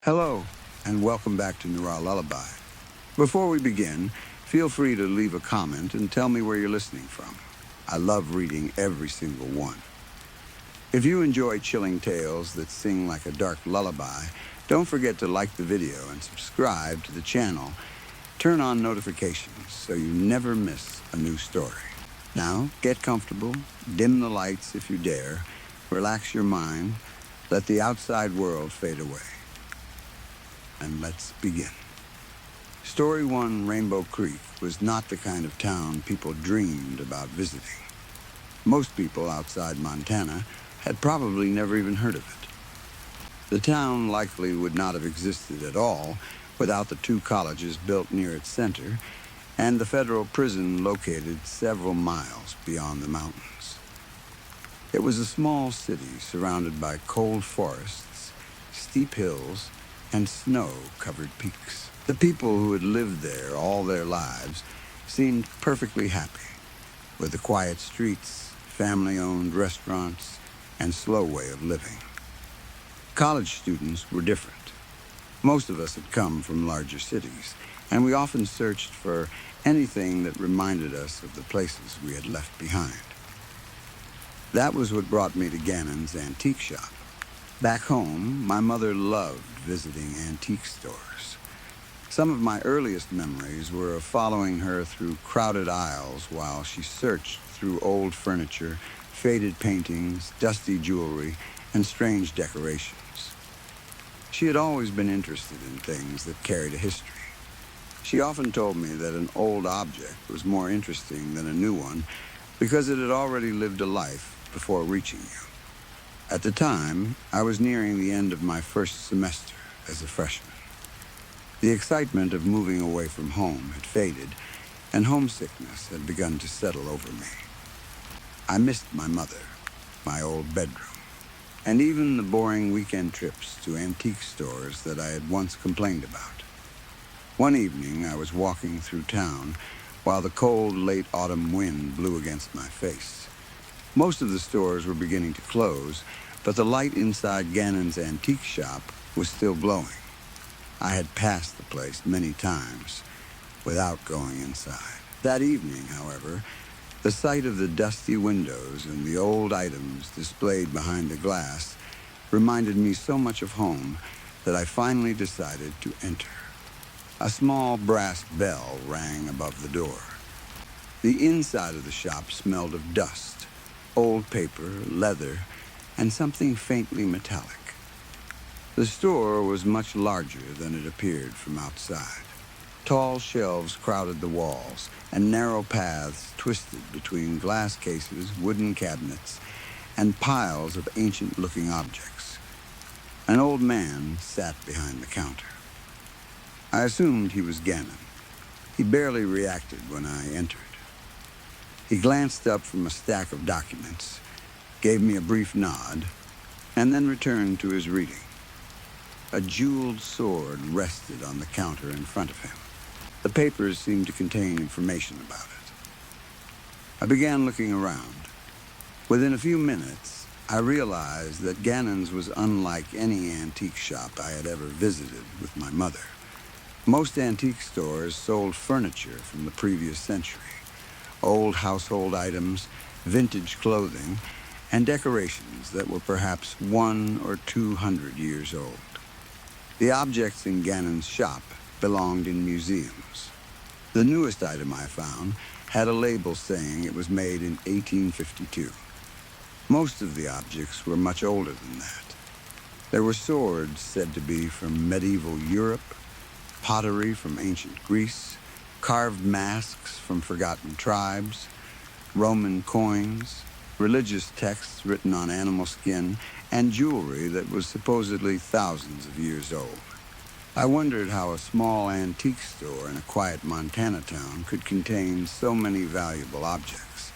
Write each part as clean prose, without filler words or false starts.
Hello, and welcome back to Noir Lullaby. Before we begin, feel free to leave a comment and tell me where you're listening from. I love reading every single one. If you enjoy chilling tales that sing like a dark lullaby, don't forget to like the video and subscribe to the channel. Turn on notifications so you never miss a new story. Now, get comfortable, dim the lights if you dare, relax your mind, let the outside world fade away. And let's begin. Story 1, Rainbow Creek, was not the kind of town people dreamed about visiting. Most people outside Montana had probably never even heard of it. The town likely would not have existed at all without the 2 colleges built near its center and the federal prison located several miles beyond the mountains. It was a small city surrounded by cold forests, steep hills, and snow-covered peaks. The people who had lived there all their lives seemed perfectly happy, with the quiet streets, family-owned restaurants, and slow way of living. College students were different. Most of us had come from larger cities, and we often searched for anything that reminded us of the places we had left behind. That was what brought me to Gannon's antique shop. Back home, my mother loved visiting antique stores. Some of my earliest memories were of following her through crowded aisles while she searched through old furniture, faded paintings, dusty jewelry, and strange decorations. She had always been interested in things that carried a history. She often told me that an old object was more interesting than a new one because it had already lived a life before reaching you. At the time, I was nearing the end of my first semester as a freshman. The excitement of moving away from home had faded, and homesickness had begun to settle over me. I missed my mother, my old bedroom, and even the boring weekend trips to antique stores that I had once complained about. One evening, I was walking through town while the cold, late autumn wind blew against my face. Most of the stores were beginning to close, but the light inside Gannon's antique shop was still glowing. I had passed the place many times without going inside. That evening, however, the sight of the dusty windows and the old items displayed behind the glass reminded me so much of home that I finally decided to enter. A small brass bell rang above the door. The inside of the shop smelled of dust, old paper, leather, and something faintly metallic. The store was much larger than it appeared from outside. Tall shelves crowded the walls, and narrow paths twisted between glass cases, wooden cabinets, and piles of ancient-looking objects. An old man sat behind the counter. I assumed he was Gannon. He barely reacted when I entered. He glanced up from a stack of documents, gave me a brief nod, and then returned to his reading. A jeweled sword rested on the counter in front of him. The papers seemed to contain information about it. I began looking around. Within a few minutes, I realized that Gannon's was unlike any antique shop I had ever visited with my mother. Most antique stores sold furniture from the previous century, old household items, vintage clothing, and decorations that were perhaps 100 or 200 years old. The objects in Gannon's shop belonged in museums. The newest item I found had a label saying it was made in 1852. Most of the objects were much older than that. There were swords said to be from medieval Europe, pottery from ancient Greece, carved masks from forgotten tribes, Roman coins, religious texts written on animal skin, and jewelry that was supposedly thousands of years old. I wondered how a small antique store in a quiet Montana town could contain so many valuable objects.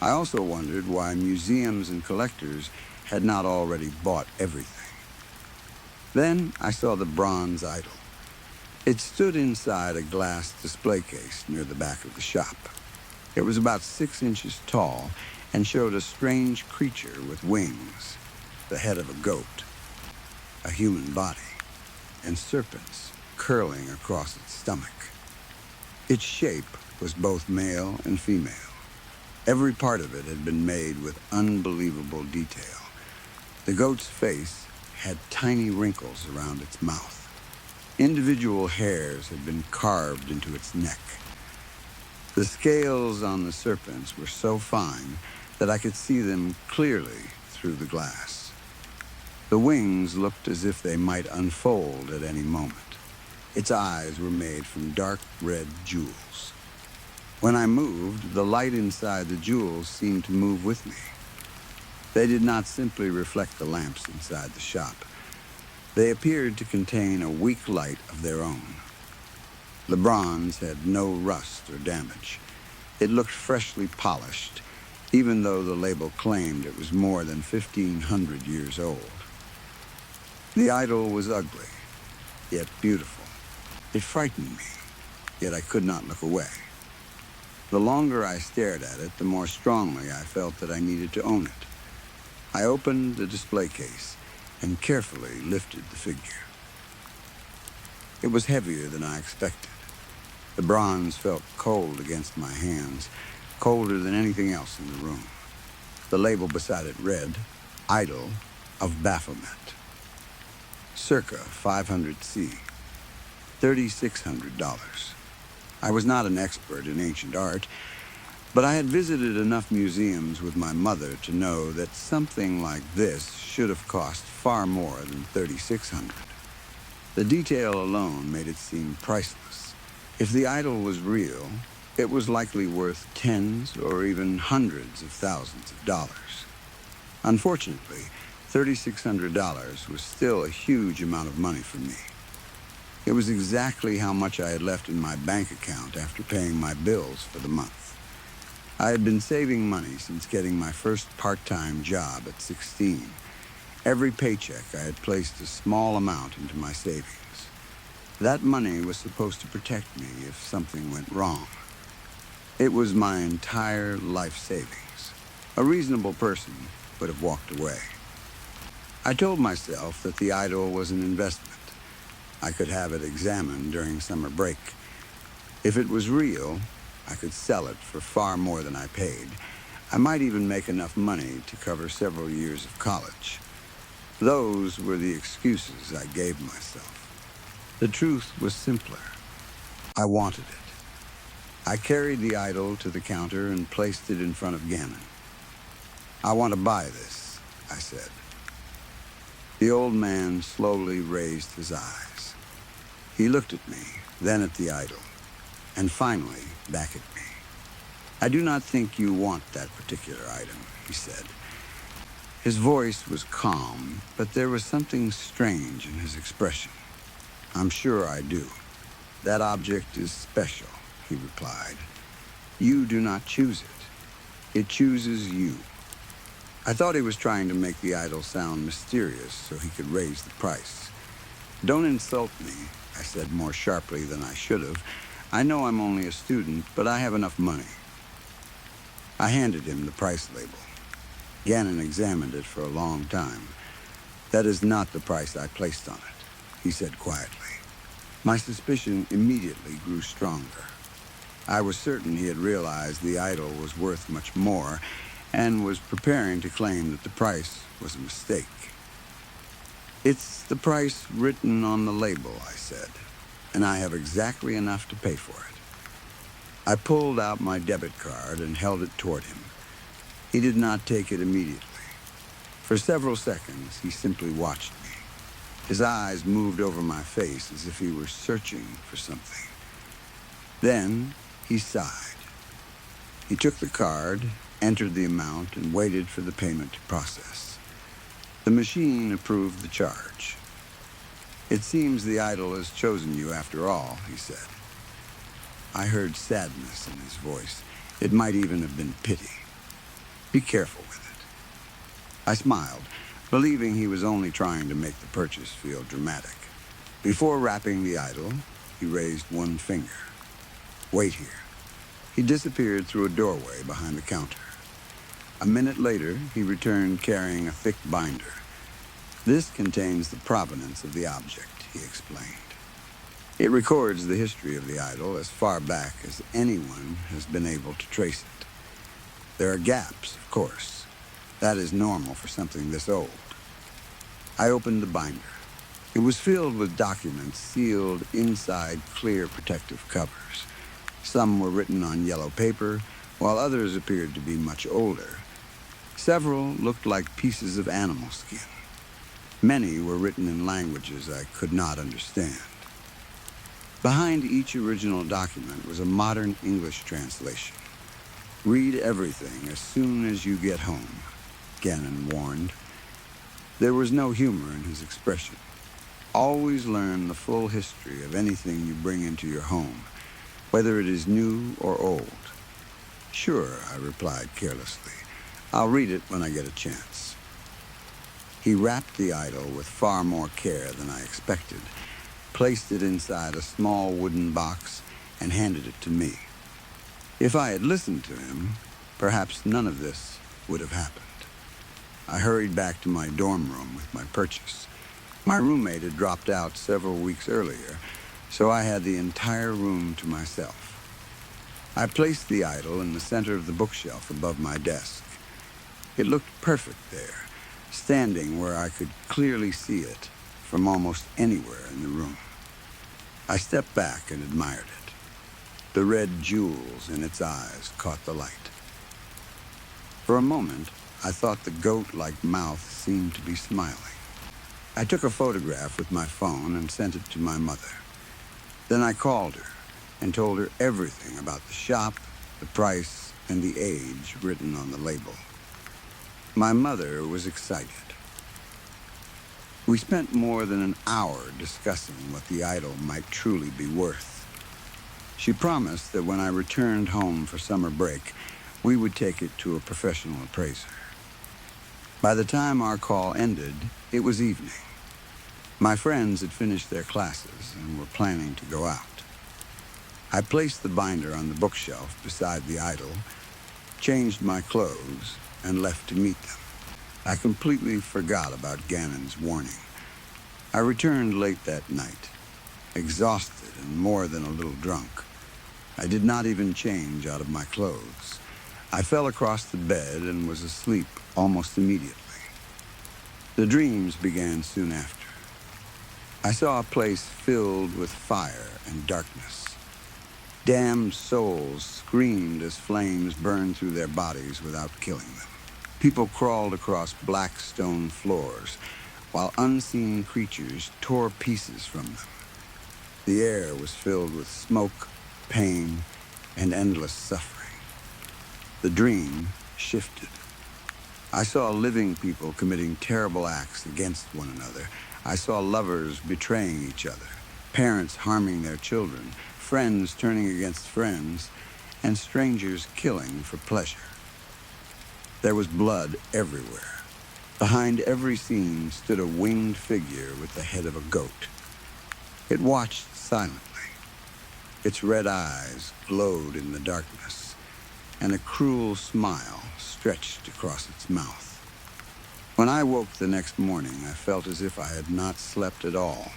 I also wondered why museums and collectors had not already bought everything. Then I saw the bronze idol. It stood inside a glass display case near the back of the shop. It was about 6 inches tall and showed a strange creature with wings, the head of a goat, a human body. and serpents curling across its stomach. Its shape was both male and female. Every part of it had been made with unbelievable detail. The goat's face had tiny wrinkles around its mouth. Individual hairs had been carved into its neck. The scales on the serpents were so fine that I could see them clearly through the glass. The wings looked as if they might unfold at any moment. Its eyes were made from dark red jewels. When I moved, the light inside the jewels seemed to move with me. They did not simply reflect the lamps inside the shop. They appeared to contain a weak light of their own. The bronze had no rust or damage. It looked freshly polished, even though the label claimed it was more than 1,500 years old. The idol was ugly, yet beautiful. It frightened me, yet I could not look away. The longer I stared at it, the more strongly I felt that I needed to own it. I opened the display case and carefully lifted the figure. It was heavier than I expected. The bronze felt cold against my hands, colder than anything else in the room. The label beside it read, Idol of Baphomet. Circa 500 C, $3,600. I was not an expert in ancient art, but I had visited enough museums with my mother to know that something like this should have cost far more than $3,600. The detail alone made it seem priceless. If the idol was real, it was likely worth tens or even hundreds of thousands of dollars. Unfortunately, $3,600 was still a huge amount of money for me. It was exactly how much I had left in my bank account after paying my bills for the month. I had been saving money since getting my first part-time job at 16. Every paycheck I had placed a small amount into my savings. That money was supposed to protect me if something went wrong. It was my entire life savings. A reasonable person would have walked away. I told myself that the idol was an investment. I could have it examined during summer break. If it was real, I could sell it for far more than I paid. I might even make enough money to cover several years of college. Those were the excuses I gave myself. The truth was simpler. I wanted it. I carried the idol to the counter and placed it in front of Gannon. I want to buy this, I said. The old man slowly raised his eyes. He looked at me, then at the idol, and finally back at me. I do not think you want that particular item, he said. His voice was calm, but there was something strange in his expression. I'm sure I do. That object is special, he replied. You do not choose it. It chooses you. I thought he was trying to make the idol sound mysterious so he could raise the price. Don't insult me, I said more sharply than I should have. I know I'm only a student, but I have enough money. I handed him the price label. Gannon examined it for a long time. That is not the price I placed on it, he said quietly. My suspicion immediately grew stronger. I was certain he had realized the idol was worth much more and was preparing to claim that the price was a mistake. It's the price written on the label, I said, and I have exactly enough to pay for it. I pulled out my debit card and held it toward him. He did not take it immediately. For several seconds, he simply watched me. His eyes moved over my face as if he were searching for something. Then he sighed. He took the card, entered the amount, and waited for the payment to process. The machine approved the charge. It seems the idol has chosen you after all, he said. I heard sadness in his voice. It might even have been pity. Be careful with it. I smiled, believing he was only trying to make the purchase feel dramatic. Before wrapping the idol, he raised one finger. Wait here. He disappeared through a doorway behind the counter. A minute later, he returned carrying a thick binder. This contains the provenance of the object, he explained. It records the history of the idol as far back as anyone has been able to trace it. There are gaps, of course. That is normal for something this old. I opened the binder. It was filled with documents sealed inside clear protective covers. Some were written on yellow paper, while others appeared to be much older. Several looked like pieces of animal skin. Many were written in languages I could not understand. Behind each original document was a modern English translation. Read everything as soon as you get home, Gannon warned. There was no humor in his expression. Always learn the full history of anything you bring into your home, whether it is new or old. Sure, I replied carelessly. I'll read it when I get a chance. He wrapped the idol with far more care than I expected, placed it inside a small wooden box, and handed it to me. If I had listened to him, perhaps none of this would have happened. I hurried back to my dorm room with my purchase. My roommate had dropped out several weeks earlier, so I had the entire room to myself. I placed the idol in the center of the bookshelf above my desk. It looked perfect there, standing where I could clearly see it from almost anywhere in the room. I stepped back and admired it. The red jewels in its eyes caught the light. For a moment, I thought the goat-like mouth seemed to be smiling. I took a photograph with my phone and sent it to my mother. Then I called her and told her everything about the shop, the price, and the age written on the label. My mother was excited. We spent more than an hour discussing what the idol might truly be worth. She promised that when I returned home for summer break, we would take it to a professional appraiser. By the time our call ended, it was evening. My friends had finished their classes and were planning to go out. I placed the binder on the bookshelf beside the idol, changed my clothes, and left to meet them. I completely forgot about Gannon's warning. I returned late that night, exhausted and more than a little drunk. I did not even change out of my clothes. I fell across the bed and was asleep almost immediately. The dreams began soon after. I saw a place filled with fire and darkness. Damned souls screamed as flames burned through their bodies without killing them. People crawled across black stone floors, while unseen creatures tore pieces from them. The air was filled with smoke, pain, and endless suffering. The dream shifted. I saw living people committing terrible acts against one another. I saw lovers betraying each other, parents harming their children, friends turning against friends, and strangers killing for pleasure. There was blood everywhere. Behind every scene stood a winged figure with the head of a goat. It watched silently. Its red eyes glowed in the darkness, and a cruel smile stretched across its mouth. When I woke the next morning, I felt as if I had not slept at all.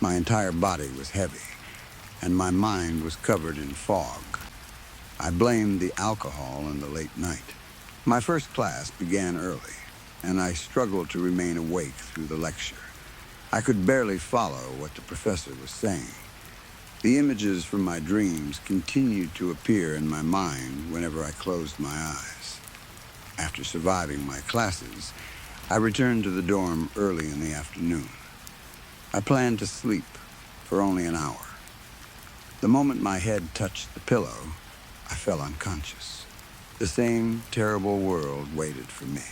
My entire body was heavy, and my mind was covered in fog. I blamed the alcohol and the late night. My first class began early, and I struggled to remain awake through the lecture. I could barely follow what the professor was saying. The images from my dreams continued to appear in my mind whenever I closed my eyes. After surviving my classes, I returned to the dorm early in the afternoon. I planned to sleep for only an hour. The moment my head touched the pillow, I fell unconscious. The same terrible world waited for me.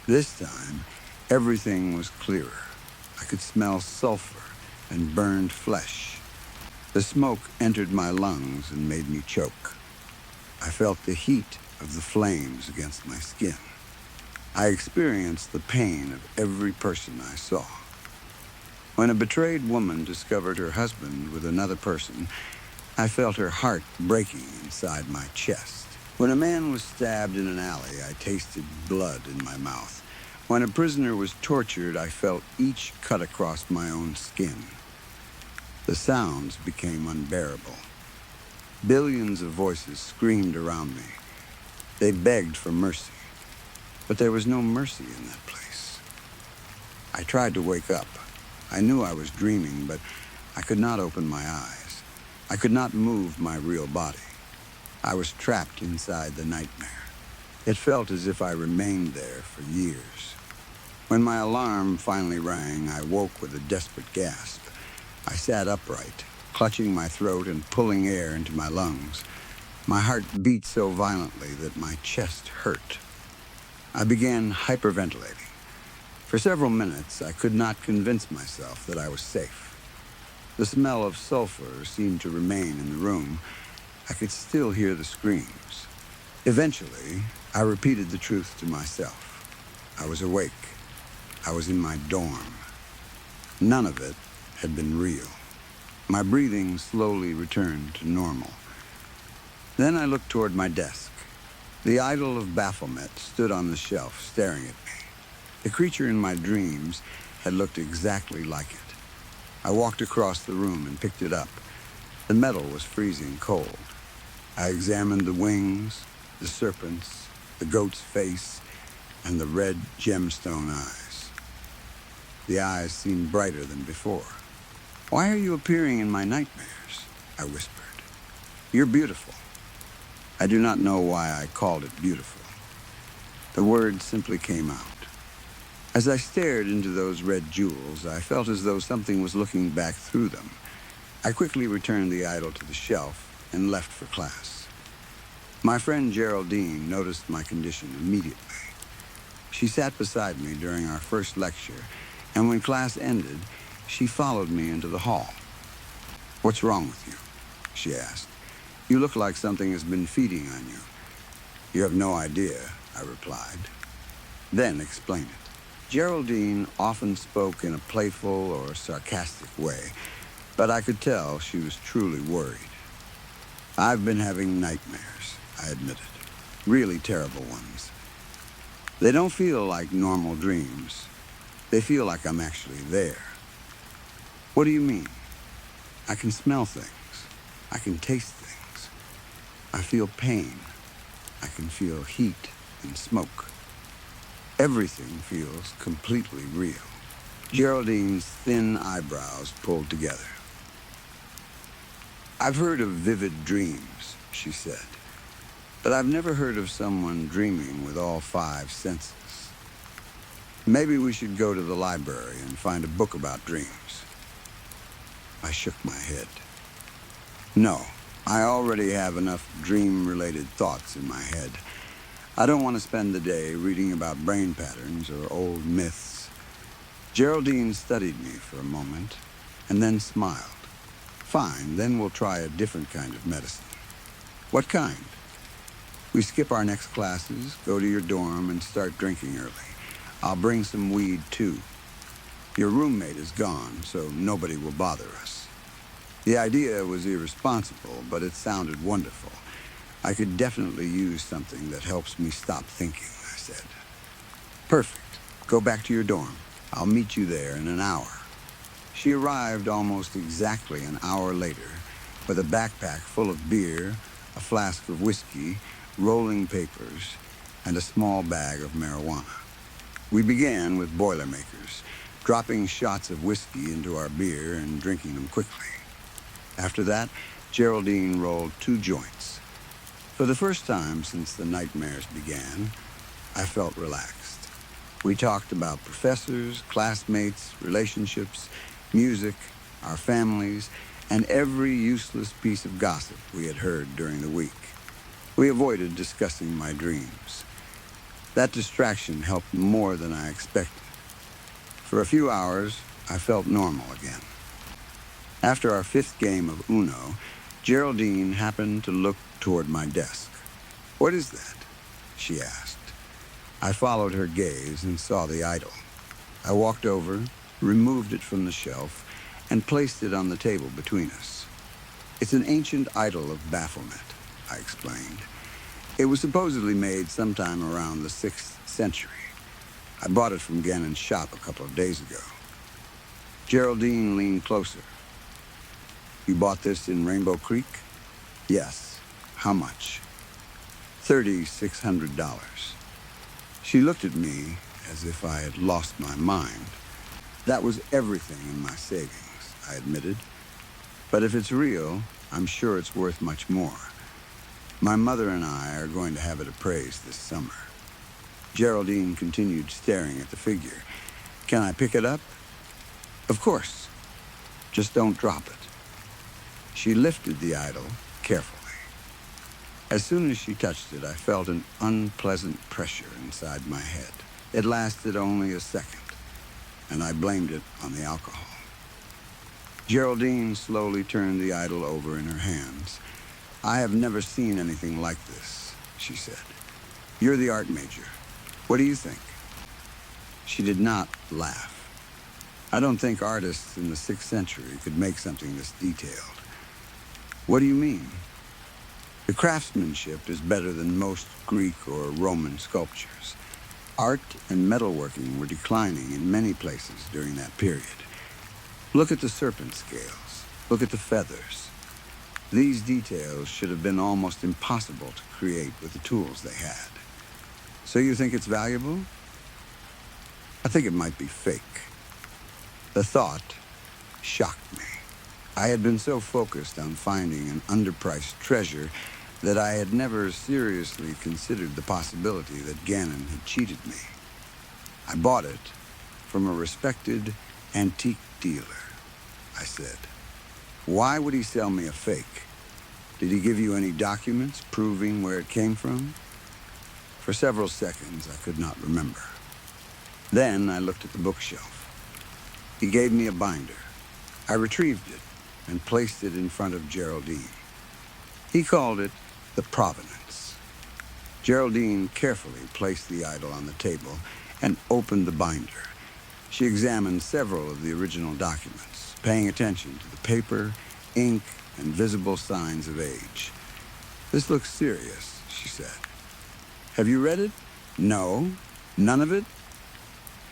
This time, everything was clearer. I could smell sulfur and burned flesh. The smoke entered my lungs and made me choke. I felt the heat of the flames against my skin. I experienced the pain of every person I saw. When a betrayed woman discovered her husband with another person, I felt her heart breaking inside my chest. When a man was stabbed in an alley, I tasted blood in my mouth. When a prisoner was tortured, I felt each cut across my own skin. The sounds became unbearable. Billions of voices screamed around me. They begged for mercy, but there was no mercy in that place. I tried to wake up. I knew I was dreaming, but I could not open my eyes. I could not move my real body. I was trapped inside the nightmare. It felt as if I remained there for years. When my alarm finally rang, I woke with a desperate gasp. I sat upright, clutching my throat and pulling air into my lungs. My heart beat so violently that my chest hurt. I began hyperventilating. For several minutes, I could not convince myself that I was safe. The smell of sulfur seemed to remain in the room. I could still hear the screams. Eventually, I repeated the truth to myself. I was awake. I was in my dorm. None of it had been real. My breathing slowly returned to normal. Then I looked toward my desk. The idol of Baphomet stood on the shelf, staring at me. The creature in my dreams had looked exactly like it. I walked across the room and picked it up. The metal was freezing cold. I examined the wings, the serpents, the goat's face, and the red gemstone eyes. The eyes seemed brighter than before. "Why are you appearing in my nightmares?" I whispered. "You're beautiful." I do not know why I called it beautiful. The words simply came out. As I stared into those red jewels, I felt as though something was looking back through them. I quickly returned the idol to the shelf and left for class. My friend Geraldine noticed my condition immediately. She sat beside me during our first lecture, and when class ended, she followed me into the hall. "What's wrong with you?" she asked. "You look like something has been feeding on you." "You have no idea," I replied. "Then explain it." Geraldine often spoke in a playful or sarcastic way, but I could tell she was truly worried. "I've been having nightmares," I admitted. "Really terrible ones. They don't feel like normal dreams. They feel like I'm actually there." "What do you mean?" "I can smell things. I can taste things. I feel pain. I can feel heat and smoke. Everything feels completely real." Geraldine's thin eyebrows pulled together. "I've heard of vivid dreams," she said, "but I've never heard of someone dreaming with all 5 senses. Maybe we should go to the library and find a book about dreams." I shook my head. "No, I already have enough dream-related thoughts in my head. I don't want to spend the day reading about brain patterns or old myths." Geraldine studied me for a moment and then smiled. "Fine, then we'll try a different kind of medicine." "What kind?" "We skip our next classes, go to your dorm, and start drinking early. I'll bring some weed, too. Your roommate is gone, so nobody will bother us." The idea was irresponsible, but it sounded wonderful. I could definitely use something that helps me stop thinking, I said. "Perfect. Go back to your dorm. I'll meet you there in an hour." She arrived almost exactly an hour later with a backpack full of beer, a flask of whiskey, rolling papers, and a small bag of marijuana. We began with Boilermakers, dropping shots of whiskey into our beer and drinking them quickly. After that, Geraldine rolled 2 joints. For the first time since the nightmares began, I felt relaxed. We talked about professors, classmates, relationships, music, our families, and every useless piece of gossip we had heard during the week. We avoided discussing my dreams. That distraction helped more than I expected. For a few hours, I felt normal again. After our 5th game of Uno, Geraldine happened to look toward my desk. "What is that?" she asked. I followed her gaze and saw the idol. I walked over, removed it from the shelf, and placed it on the table between us. "It's an ancient idol of Baphomet," I explained. "It was supposedly made sometime around the 6th century. I bought it from Gannon's shop a couple of days ago. Geraldine leaned closer. You bought this in Rainbow Creek? Yes. How much? $3,600. She looked at me as if I had lost my mind. That was everything in my savings, I admitted. But if it's real, I'm sure it's worth much more. My mother and I are going to have it appraised this summer. Geraldine continued staring at the figure. Can I pick it up? Of course. Just don't drop it. She lifted the idol carefully. As soon as she touched it, I felt an unpleasant pressure inside my head. It lasted only a second, and I blamed it on the alcohol. Geraldine slowly turned the idol over in her hands. I have never seen anything like this, she said. You're the art major. What do you think? She did not laugh. I don't think artists in the 6th century could make something this detailed. What do you mean? The craftsmanship is better than most Greek or Roman sculptures. Art and metalworking were declining in many places during that period. Look at the serpent scales. Look at the feathers. These details should have been almost impossible to create with the tools they had. So you think it's valuable? I think it might be fake. The thought shocked me. I had been so focused on finding an underpriced treasure that I had never seriously considered the possibility that Gannon had cheated me. I bought it from a respected antique dealer, I said. Why would he sell me a fake? Did he give you any documents proving where it came from? For several seconds, I could not remember. Then I looked at the bookshelf. He gave me a binder. I retrieved it and placed it in front of Geraldine. He called it the Provenance. Geraldine carefully placed the idol on the table and opened the binder. She examined several of the original documents, paying attention to the paper, ink, and visible signs of age. This looks serious, she said. Have you read it? No. None of it?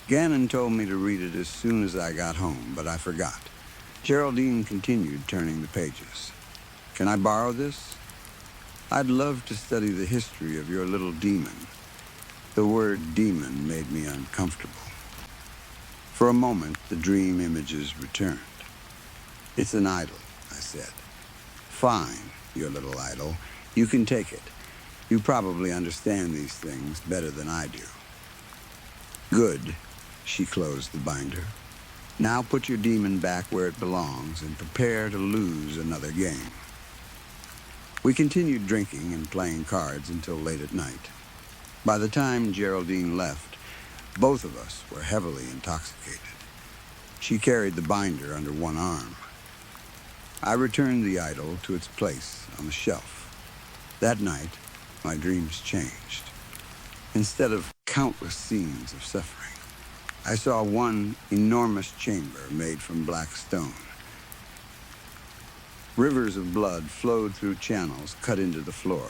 Gannon told me to read it as soon as I got home, but I forgot. Geraldine continued turning the pages. Can I borrow this? I'd love to study the history of your little demon. The word demon made me uncomfortable. For a moment, the dream images returned. It's an idol, I said. Fine, your little idol. You can take it. You probably understand these things better than I do. Good. She closed the binder. Now put your demon back where it belongs and prepare to lose another game. We continued drinking and playing cards until late at night. By the time Geraldine left, both of us were heavily intoxicated. She carried the binder under one arm. I returned the idol to its place on the shelf. That night, my dreams changed. Instead of countless scenes of suffering, I saw one enormous chamber made from black stone. Rivers of blood flowed through channels cut into the floor.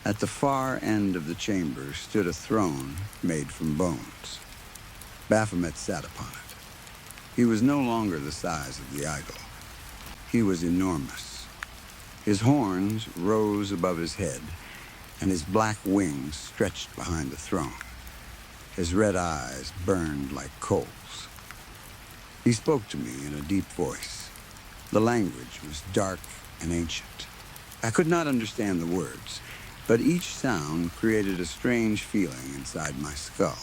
At the far end of the chamber stood a throne made from bones. Baphomet sat upon it. He was no longer the size of the idol. He was enormous. His horns rose above his head, and his black wings stretched behind the throne. His red eyes burned like coals. He spoke to me in a deep voice. The language was dark and ancient. I could not understand the words, but each sound created a strange feeling inside my skull.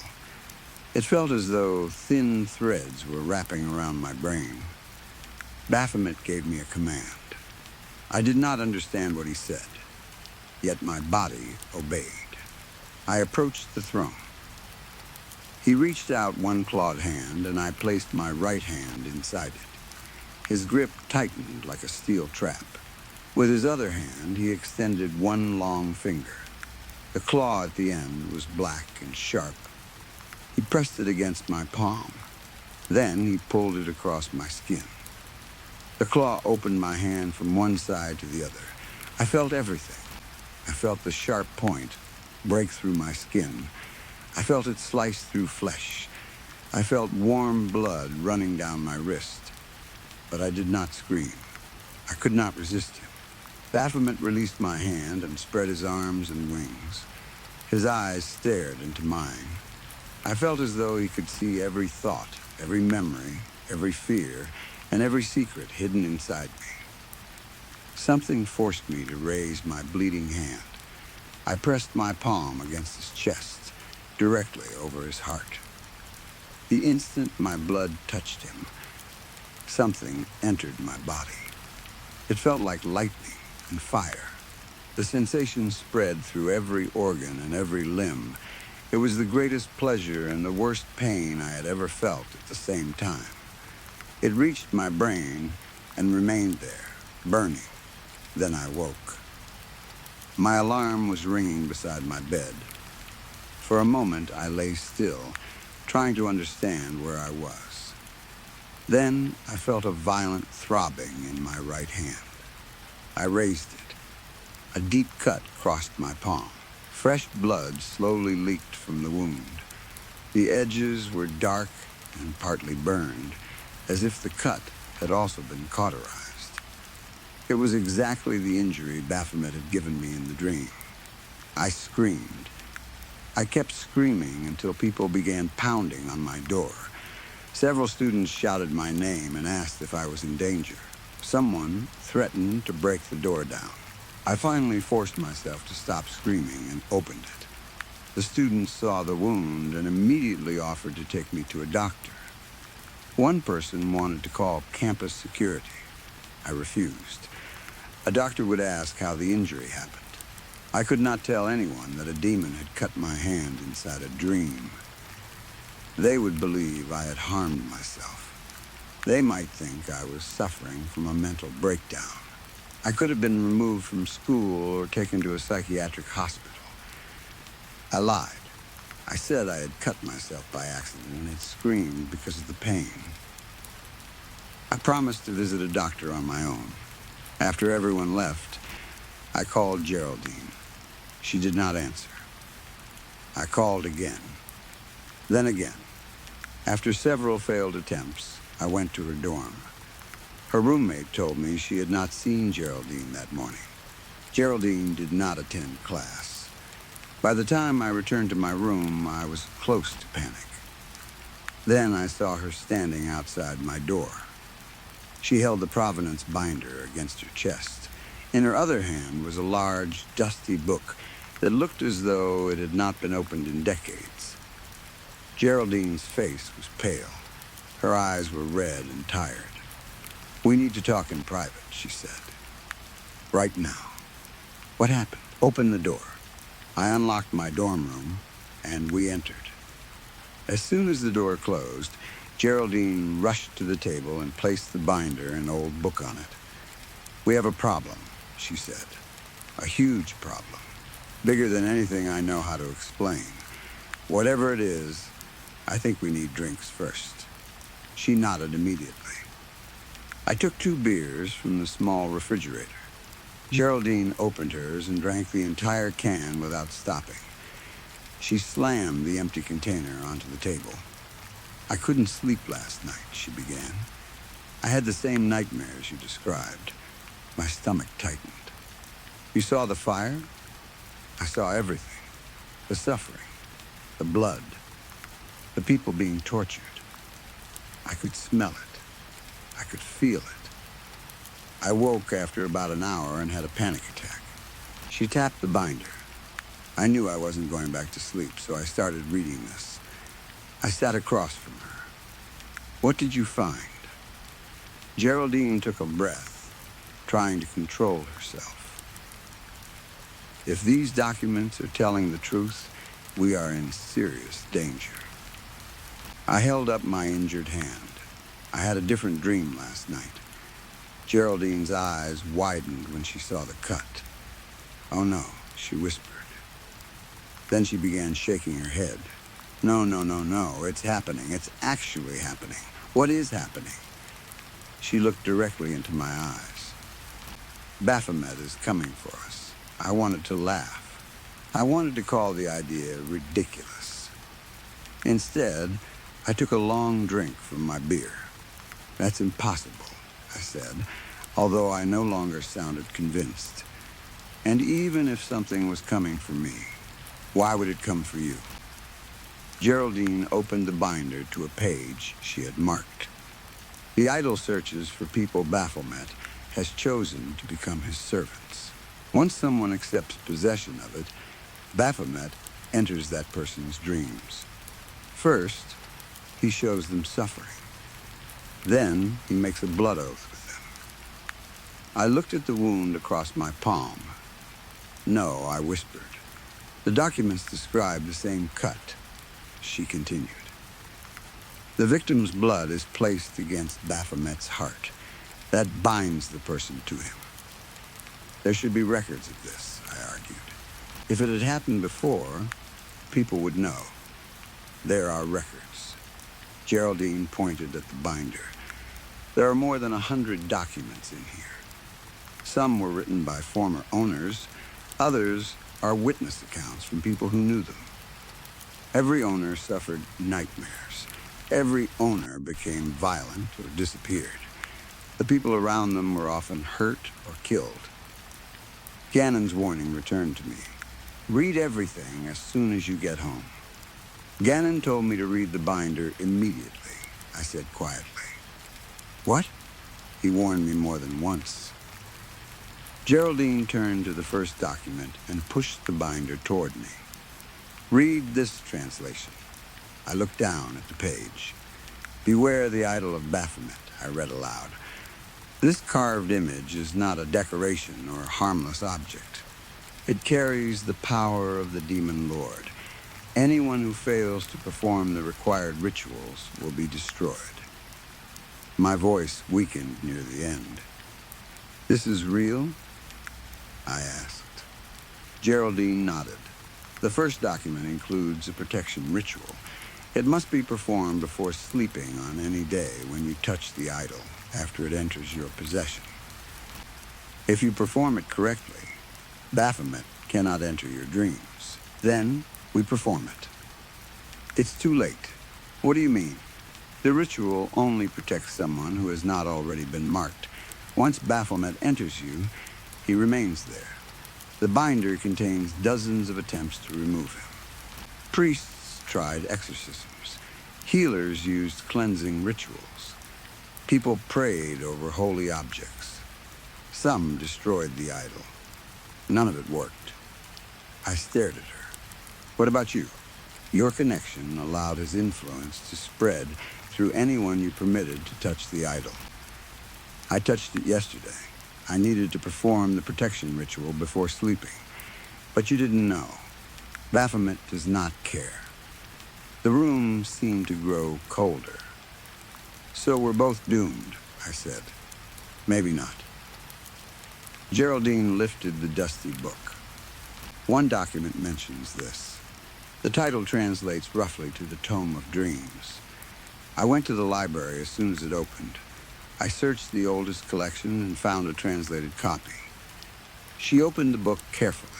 It felt as though thin threads were wrapping around my brain. Baphomet gave me a command. I did not understand what he said, yet my body obeyed. I approached the throne. He reached out one clawed hand, and I placed my right hand inside it. His grip tightened like a steel trap. With his other hand, he extended one long finger. The claw at the end was black and sharp. He pressed it against my palm. Then he pulled it across my skin. The claw opened my hand from one side to the other. I felt everything. I felt the sharp point break through my skin. I felt it slice through flesh. I felt warm blood running down my wrist. But I did not scream. I could not resist him. Baphomet released my hand and spread his arms and wings. His eyes stared into mine. I felt as though he could see every thought, every memory, every fear, and every secret hidden inside me. Something forced me to raise my bleeding hand. I pressed my palm against his chest, directly over his heart. The instant my blood touched him, something entered my body. It felt like lightning and fire. The sensation spread through every organ and every limb. It was the greatest pleasure and the worst pain I had ever felt at the same time. It reached my brain and remained there, burning. Then I woke. My alarm was ringing beside my bed. For a moment, I lay still, trying to understand where I was. Then I felt a violent throbbing in my right hand. I raised it. A deep cut crossed my palm. Fresh blood slowly leaked from the wound. The edges were dark and partly burned, as if the cut had also been cauterized. It was exactly the injury Baphomet had given me in the dream. I screamed. I kept screaming until people began pounding on my door. Several students shouted my name and asked if I was in danger. Someone threatened to break the door down. I finally forced myself to stop screaming and opened it. The students saw the wound and immediately offered to take me to a doctor. One person wanted to call campus security. I refused. A doctor would ask how the injury happened. I could not tell anyone that a demon had cut my hand inside a dream. They would believe I had harmed myself. They might think I was suffering from a mental breakdown. I could have been removed from school or taken to a psychiatric hospital. I lied. I said I had cut myself by accident and had screamed because of the pain. I promised to visit a doctor on my own. After everyone left, I called Geraldine. She did not answer. I called again. Then again. After several failed attempts, I went to her dorm. Her roommate told me she had not seen Geraldine that morning. Geraldine did not attend class. By the time I returned to my room, I was close to panic. Then I saw her standing outside my door. She held the Provenance binder against her chest. In her other hand was a large, dusty book that looked as though it had not been opened in decades. Geraldine's face was pale. Her eyes were red and tired. "We need to talk in private," she said. "Right now." "What happened?" "Open the door." I unlocked my dorm room, and we entered. As soon as the door closed, Geraldine rushed to the table and placed the binder and old book on it. "We have a problem," she said. "A huge problem. Bigger than anything I know how to explain. Whatever it is, I think we need drinks first." She nodded immediately. I took 2 beers from the small refrigerator. Geraldine opened hers and drank the entire can without stopping. She slammed the empty container onto the table. "I couldn't sleep last night," she began. "I had the same nightmares you described. My stomach tightened. You saw the fire? I saw everything. The suffering, the blood, the people being tortured. I could smell it. I could feel it. I woke after about an hour and had a panic attack." She tapped the binder. I knew I wasn't going back to sleep, so I started reading this. I sat across from her. "What did you find?" Geraldine took a breath, trying to control herself. "If these documents are telling the truth, we are in serious danger." I held up my injured hand. I had a different dream last night. Geraldine's eyes widened when she saw the cut. "Oh no," she whispered. Then she began shaking her head. "No, no, no, no, it's happening. It's actually happening. What is happening?" She looked directly into my eyes. "Baphomet is coming for us." I wanted to laugh. I wanted to call the idea ridiculous. Instead, I took a long drink from my beer. "That's impossible," I said, although I no longer sounded convinced. "And even if something was coming for me, why would it come for you?" Geraldine opened the binder to a page she had marked. "The idol searches for people Baphomet has chosen to become his servants. Once someone accepts possession of it, Baphomet enters that person's dreams. First, he shows them suffering. Then he makes a blood oath with them." I looked at the wound across my palm. "No," I whispered. "The documents describe the same cut." She continued. "The victim's blood is placed against Baphomet's heart. That binds the person to him. There should be records of this," I argued. "If it had happened before, people would know. There are records." Geraldine pointed at the binder. "There are more than 100 documents in here. Some were written by former owners. Others are witness accounts from people who knew them. Every owner suffered nightmares. Every owner became violent or disappeared. The people around them were often hurt or killed." Gannon's warning returned to me. "Read everything as soon as you get home." Gannon told me to read the binder immediately, I said quietly. "What?" He warned me more than once. Geraldine turned to the first document and pushed the binder toward me. "Read this translation." I looked down at the page. "Beware the idol of Baphomet," I read aloud. "This carved image is not a decoration or a harmless object. It carries the power of the demon lord. Anyone who fails to perform the required rituals will be destroyed." My voice weakened near the end. "This is real?" I asked. Geraldine nodded. "The first document includes a protection ritual. It must be performed before sleeping on any day when you touch the idol after it enters your possession. If you perform it correctly, Baphomet cannot enter your dreams. Then we perform it." "It's too late." "What do you mean?" "The ritual only protects someone who has not already been marked. Once Baphomet enters you, he remains there. The binder contains dozens of attempts to remove him. Priests tried exorcisms. Healers used cleansing rituals. People prayed over holy objects. Some destroyed the idol. None of it worked." I stared at her. "What about you? Your connection allowed his influence to spread through anyone you permitted to touch the idol." "I touched it yesterday. I needed to perform the protection ritual before sleeping. But you didn't know. Baphomet does not care." The room seemed to grow colder. "So we're both doomed," I said. "Maybe not." Geraldine lifted the dusty book. One document mentions this. The title translates roughly to the Tome of Dreams. I went to the library as soon as it opened. I searched the oldest collection and found a translated copy. She opened the book carefully.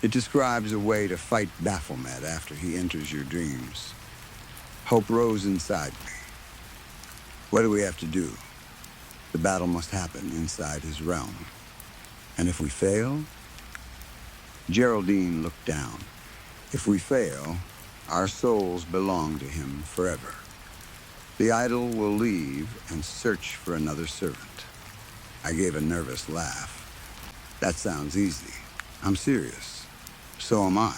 It describes a way to fight Baphomet after he enters your dreams. Hope rose inside me. What do we have to do? The battle must happen inside his realm. And if we fail? Geraldine looked down. If we fail, our souls belong to him forever. The idol will leave and search for another servant. I gave a nervous laugh. That sounds easy. I'm serious. So am I.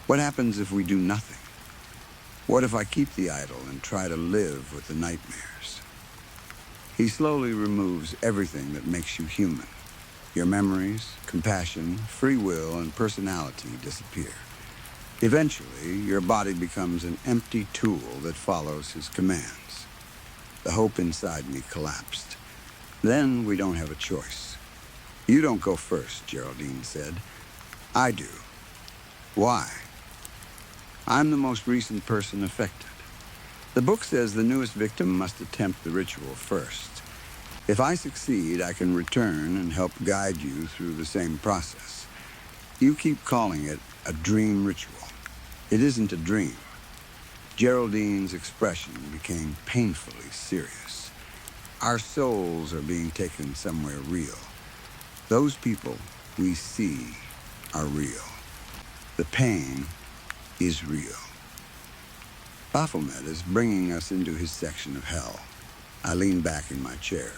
What happens if we do nothing? What if I keep the idol and try to live with the nightmares? He slowly removes everything that makes you human. Your memories, compassion, free will, and personality disappear. Eventually, your body becomes an empty tool that follows his commands. The hope inside me collapsed. Then we don't have a choice. You don't go first, Geraldine said. I do. Why? I'm the most recent person affected. The book says the newest victim must attempt the ritual first. If I succeed, I can return and help guide you through the same process. You keep calling it a dream ritual. It isn't a dream. Geraldine's expression became painfully serious. Our souls are being taken somewhere real. Those people we see are real. The pain is real. Baphomet is bringing us into his section of hell. I lean back in my chair.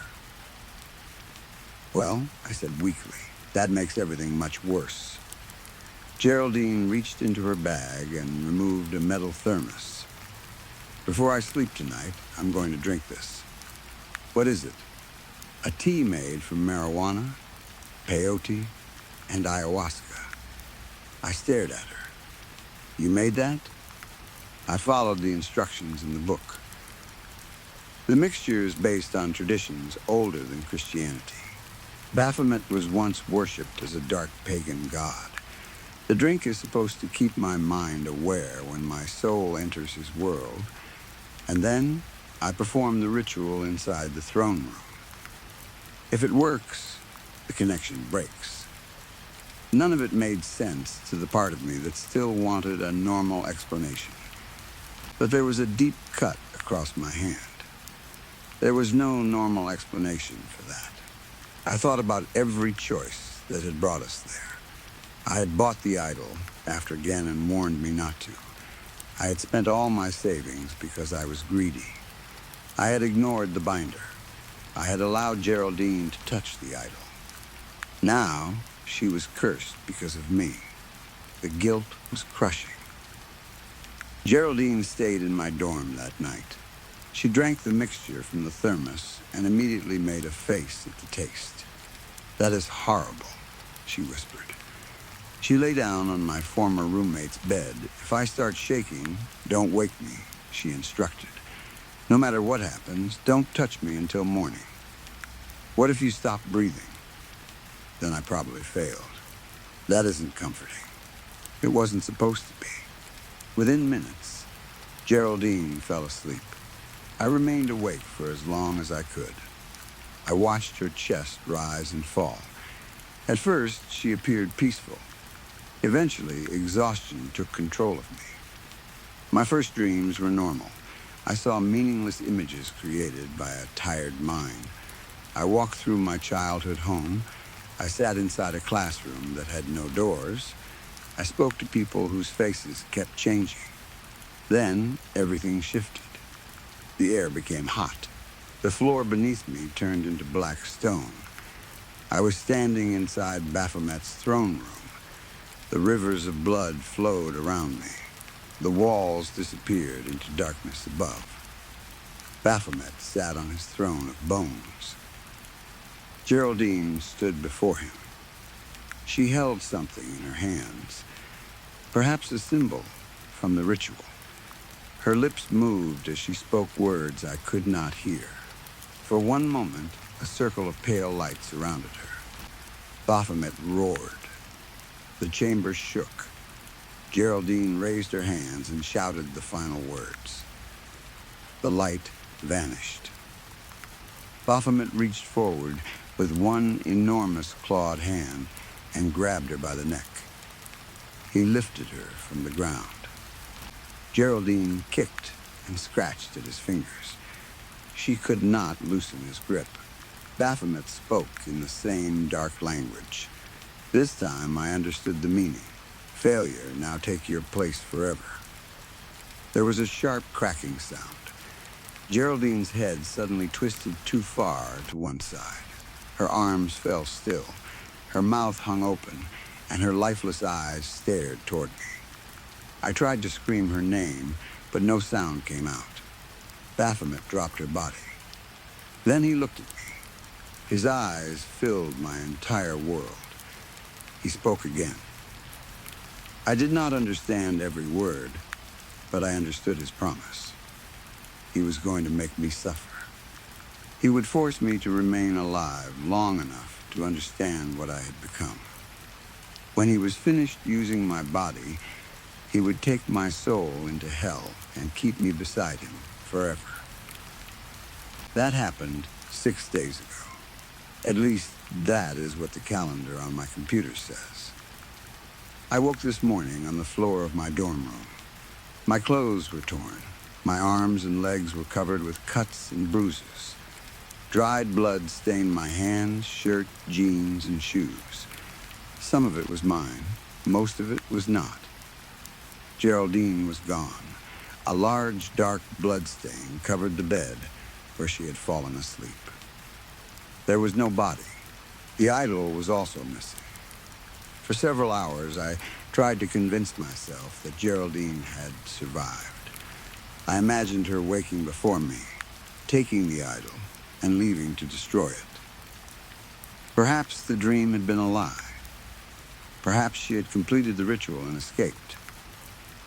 Well, I said weakly, that makes everything much worse. Geraldine reached into her bag and removed a metal thermos. Before I sleep tonight, I'm going to drink this. What is it? A tea made from marijuana, peyote, and ayahuasca. I stared at her. You made that? I followed the instructions in the book. The mixture is based on traditions older than Christianity. Baphomet was once worshipped as a dark pagan god. The drink is supposed to keep my mind aware when my soul enters his world, and then I perform the ritual inside the throne room. If it works, the connection breaks. None of it made sense to the part of me that still wanted a normal explanation. But there was a deep cut across my hand. There was no normal explanation for that. I thought about every choice that had brought us there. I had bought the idol after Ganon warned me not to. I had spent all my savings because I was greedy. I had ignored the binder. I had allowed Geraldine to touch the idol. Now, she was cursed because of me. The guilt was crushing. Geraldine stayed in my dorm that night. She drank the mixture from the thermos and immediately made a face at the taste. "That is horrible," she whispered. She lay down on my former roommate's bed. "If I start shaking, don't wake me," she instructed. "No matter what happens, don't touch me until morning. What if you stop breathing?" Then I probably failed. That isn't comforting. It wasn't supposed to be. Within minutes, Geraldine fell asleep. I remained awake for as long as I could. I watched her chest rise and fall. At first, she appeared peaceful. Eventually, exhaustion took control of me. My first dreams were normal. I saw meaningless images created by a tired mind. I walked through my childhood home. I sat inside a classroom that had no doors. I spoke to people whose faces kept changing. Then, everything shifted. The air became hot. The floor beneath me turned into black stone. I was standing inside Baphomet's throne room. The rivers of blood flowed around me. The walls disappeared into darkness above. Baphomet sat on his throne of bones. Geraldine stood before him. She held something in her hands, perhaps a symbol from the ritual. Her lips moved as she spoke words I could not hear. For one moment, a circle of pale light surrounded her. Baphomet roared. The chamber shook. Geraldine raised her hands and shouted the final words. The light vanished. Baphomet reached forward with one enormous clawed hand and grabbed her by the neck. He lifted her from the ground. Geraldine kicked and scratched at his fingers. She could not loosen his grip. Baphomet spoke in the same dark language. This time I understood the meaning. Failure, now take your place forever. There was a sharp cracking sound. Geraldine's head suddenly twisted too far to one side. Her arms fell still. Her mouth hung open, and her lifeless eyes stared toward me. I tried to scream her name, but no sound came out. Baphomet dropped her body. Then he looked at me. His eyes filled my entire world. He spoke again. I did not understand every word, but I understood his promise. He was going to make me suffer. He would force me to remain alive long enough to understand what I had become. When he was finished using my body, he would take my soul into hell and keep me beside him forever. That happened 6 days ago. At least that is what the calendar on my computer says. I woke this morning on the floor of my dorm room. My clothes were torn. My arms and legs were covered with cuts and bruises. Dried blood stained my hands, shirt, jeans, and shoes. Some of it was mine. Most of it was not. Geraldine was gone. A large, dark blood stain covered the bed where she had fallen asleep. There was no body. The idol was also missing. For several hours, I tried to convince myself that Geraldine had survived. I imagined her waking before me, taking the idol, and leaving to destroy it. Perhaps the dream had been a lie. Perhaps she had completed the ritual and escaped.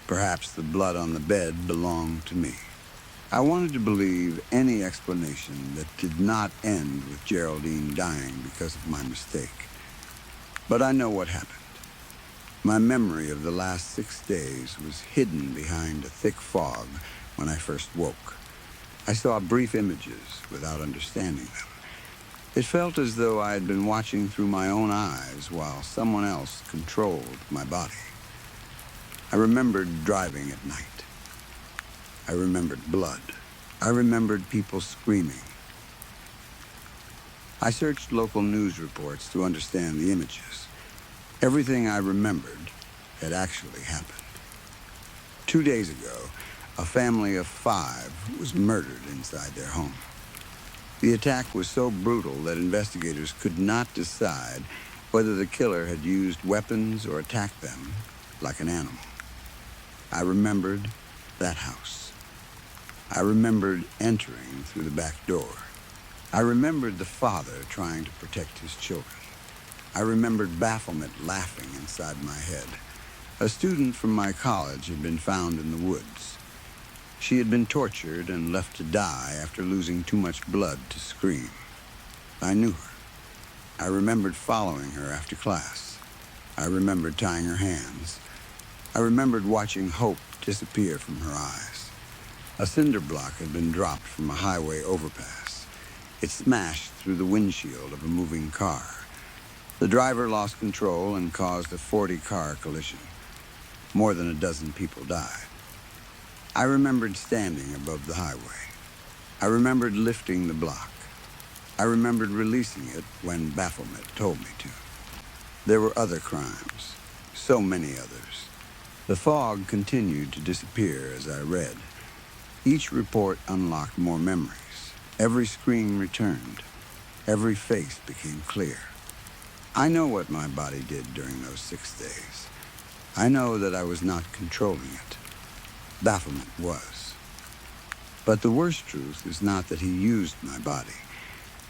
Perhaps the blood on the bed belonged to me. I wanted to believe any explanation that did not end with Geraldine dying because of my mistake. But I know what happened. My memory of the last 6 days was hidden behind a thick fog when I first woke. I saw brief images without understanding them. It felt as though I had been watching through my own eyes while someone else controlled my body. I remembered driving at night. I remembered blood. I remembered people screaming. I searched local news reports to understand the images. Everything I remembered had actually happened. 2 days ago, a family of 5 was murdered inside their home. The attack was so brutal that investigators could not decide whether the killer had used weapons or attacked them like an animal. I remembered that house. I remembered entering through the back door. I remembered the father trying to protect his children. I remembered bafflement laughing inside my head. A student from my college had been found in the woods. She had been tortured and left to die after losing too much blood to scream. I knew her. I remembered following her after class. I remembered tying her hands. I remembered watching hope disappear from her eyes. A cinder block had been dropped from a highway overpass. It smashed through the windshield of a moving car. The driver lost control and caused a 40-car collision. More than a dozen people died. I remembered standing above the highway. I remembered lifting the block. I remembered releasing it when Baphomet told me to. There were other crimes, so many others. The fog continued to disappear as I read. Each report unlocked more memories. Every scream returned. Every face became clear. I know what my body did during those 6 days. I know that I was not controlling it. Baphomet was. But the worst truth is not that he used my body.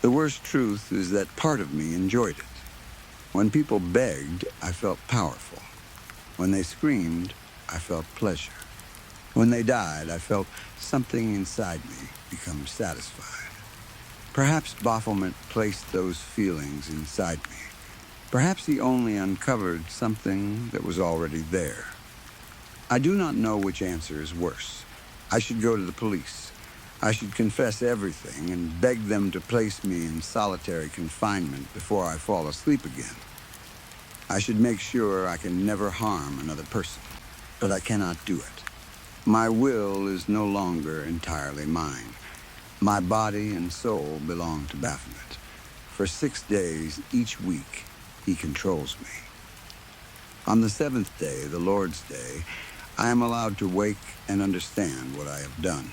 The worst truth is that part of me enjoyed it. When people begged, I felt powerful. When they screamed, I felt pleasure. When they died, I felt something inside me become satisfied. Perhaps Baphomet placed those feelings inside me. Perhaps he only uncovered something that was already there. I do not know which answer is worse. I should go to the police. I should confess everything and beg them to place me in solitary confinement before I fall asleep again. I should make sure I can never harm another person, but I cannot do it. My will is no longer entirely mine. My body and soul belong to Baphomet. For 6 days each week, he controls me. On the 7th day, the Lord's Day, I am allowed to wake and understand what I have done.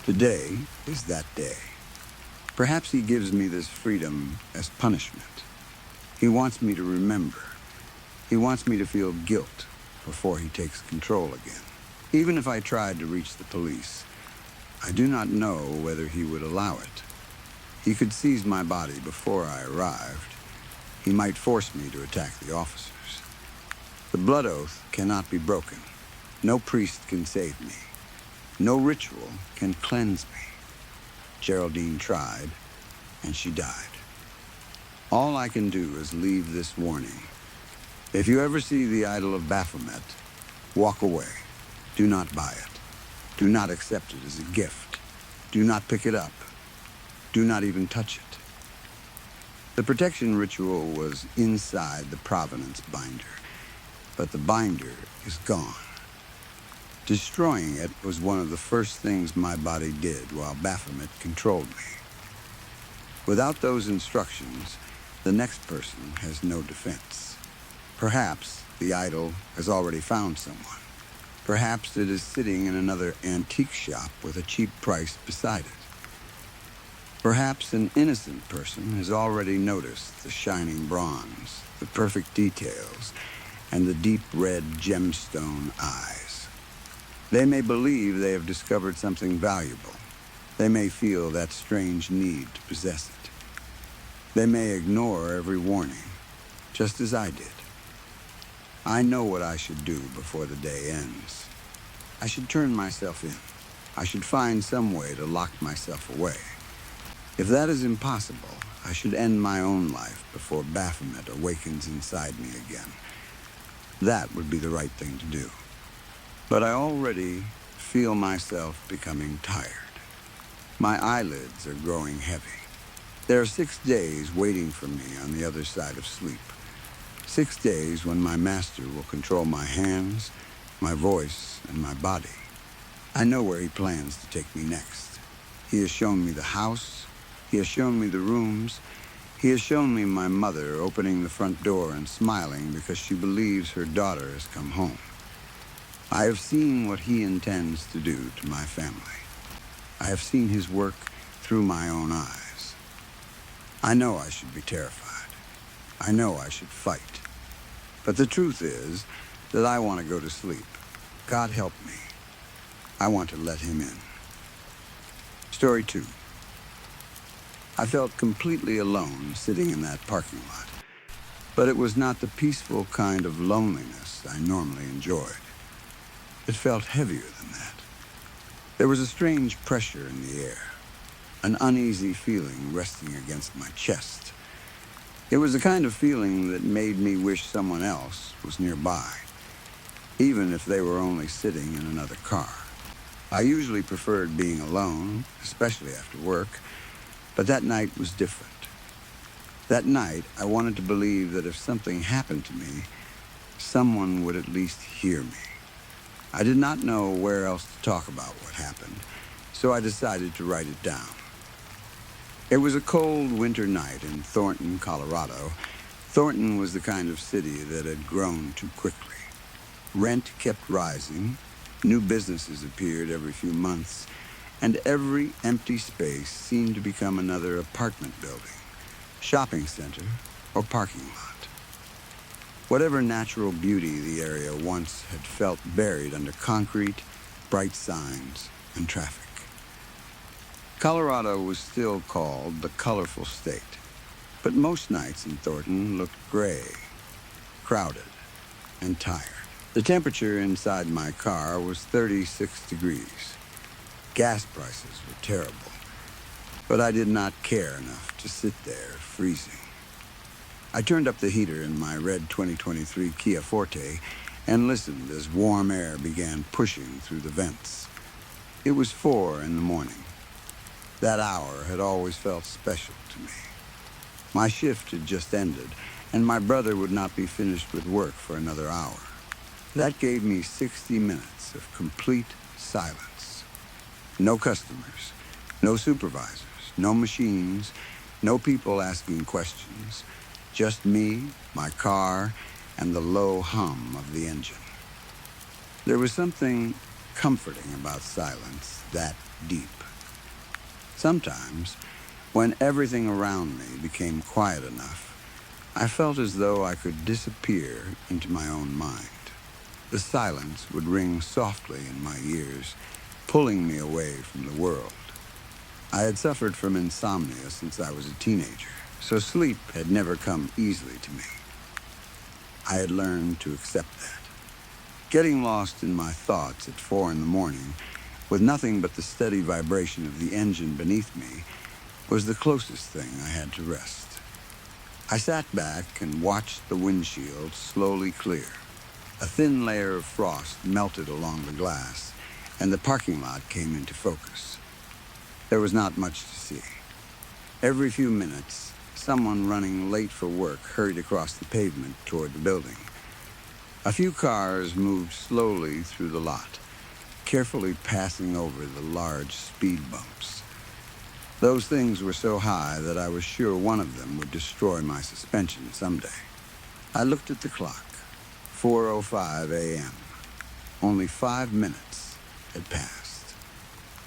Today is that day. Perhaps he gives me this freedom as punishment. He wants me to remember. He wants me to feel guilt before he takes control again. Even if I tried to reach the police, I do not know whether he would allow it. He could seize my body before I arrived. He might force me to attack the officers. The blood oath cannot be broken. No priest can save me. No ritual can cleanse me. Geraldine tried, and she died. All I can do is leave this warning. If you ever see the idol of Baphomet, walk away. Do not buy it. Do not accept it as a gift. Do not pick it up. Do not even touch it. The protection ritual was inside the provenance binder, but the binder is gone. Destroying it was one of the first things my body did while Baphomet controlled me. Without those instructions, the next person has no defense. Perhaps the idol has already found someone. Perhaps it is sitting in another antique shop with a cheap price beside it. Perhaps an innocent person has already noticed the shining bronze, the perfect details, and the deep red gemstone eyes. They may believe they have discovered something valuable. They may feel that strange need to possess it. They may ignore every warning, just as I did. I know what I should do before the day ends. I should turn myself in. I should find some way to lock myself away. If that is impossible, I should end my own life before Baphomet awakens inside me again. That would be the right thing to do. But I already feel myself becoming tired. My eyelids are growing heavy. There are 6 days waiting for me on the other side of sleep. 6 days when my master will control my hands, my voice, and my body. I know where he plans to take me next. He has shown me the house. He has shown me the rooms. He has shown me my mother opening the front door and smiling because she believes her daughter has come home. I have seen what he intends to do to my family. I have seen his work through my own eyes. I know I should be terrified. I know I should fight. But the truth is that I want to go to sleep. God help me. I want to let him in. Story 2. I felt completely alone sitting in that parking lot, but it was not the peaceful kind of loneliness I normally enjoyed. It felt heavier than that. There was a strange pressure in the air, an uneasy feeling resting against my chest. It was the kind of feeling that made me wish someone else was nearby, even if they were only sitting in another car. I usually preferred being alone, especially after work, but that night was different. That night, I wanted to believe that if something happened to me, someone would at least hear me. I did not know where else to talk about what happened, so I decided to write it down. It was a cold winter night in Thornton, Colorado. Thornton was the kind of city that had grown too quickly. Rent kept rising, new businesses appeared every few months, and every empty space seemed to become another apartment building, shopping center, or parking lot. Whatever natural beauty the area once had felt buried under concrete, bright signs, and traffic. Colorado was still called the colorful state, but most nights in Thornton looked gray, crowded, and tired. The temperature inside my car was 36 degrees. Gas prices were terrible, but I did not care enough to sit there freezing. I turned up the heater in my red 2023 Kia Forte and listened as warm air began pushing through the vents. It was 4 in the morning. That hour had always felt special to me. My shift had just ended, and my brother would not be finished with work for another hour. That gave me 60 minutes of complete silence. No customers, no supervisors, no machines, no people asking questions. Just me, my car, and the low hum of the engine. There was something comforting about silence that deep. Sometimes, when everything around me became quiet enough, I felt as though I could disappear into my own mind. The silence would ring softly in my ears, pulling me away from the world. I had suffered from insomnia since I was a teenager, so sleep had never come easily to me. I had learned to accept that. Getting lost in my thoughts at 4 in the morning, with nothing but the steady vibration of the engine beneath me, was the closest thing I had to rest. I sat back and watched the windshield slowly clear. A thin layer of frost melted along the glass, and the parking lot came into focus. There was not much to see. Every few minutes, someone running late for work hurried across the pavement toward the building. A few cars moved slowly through the lot, carefully passing over the large speed bumps. Those things were so high that I was sure one of them would destroy my suspension someday. I looked at the clock. 4:05 a.m. Only 5 minutes had passed.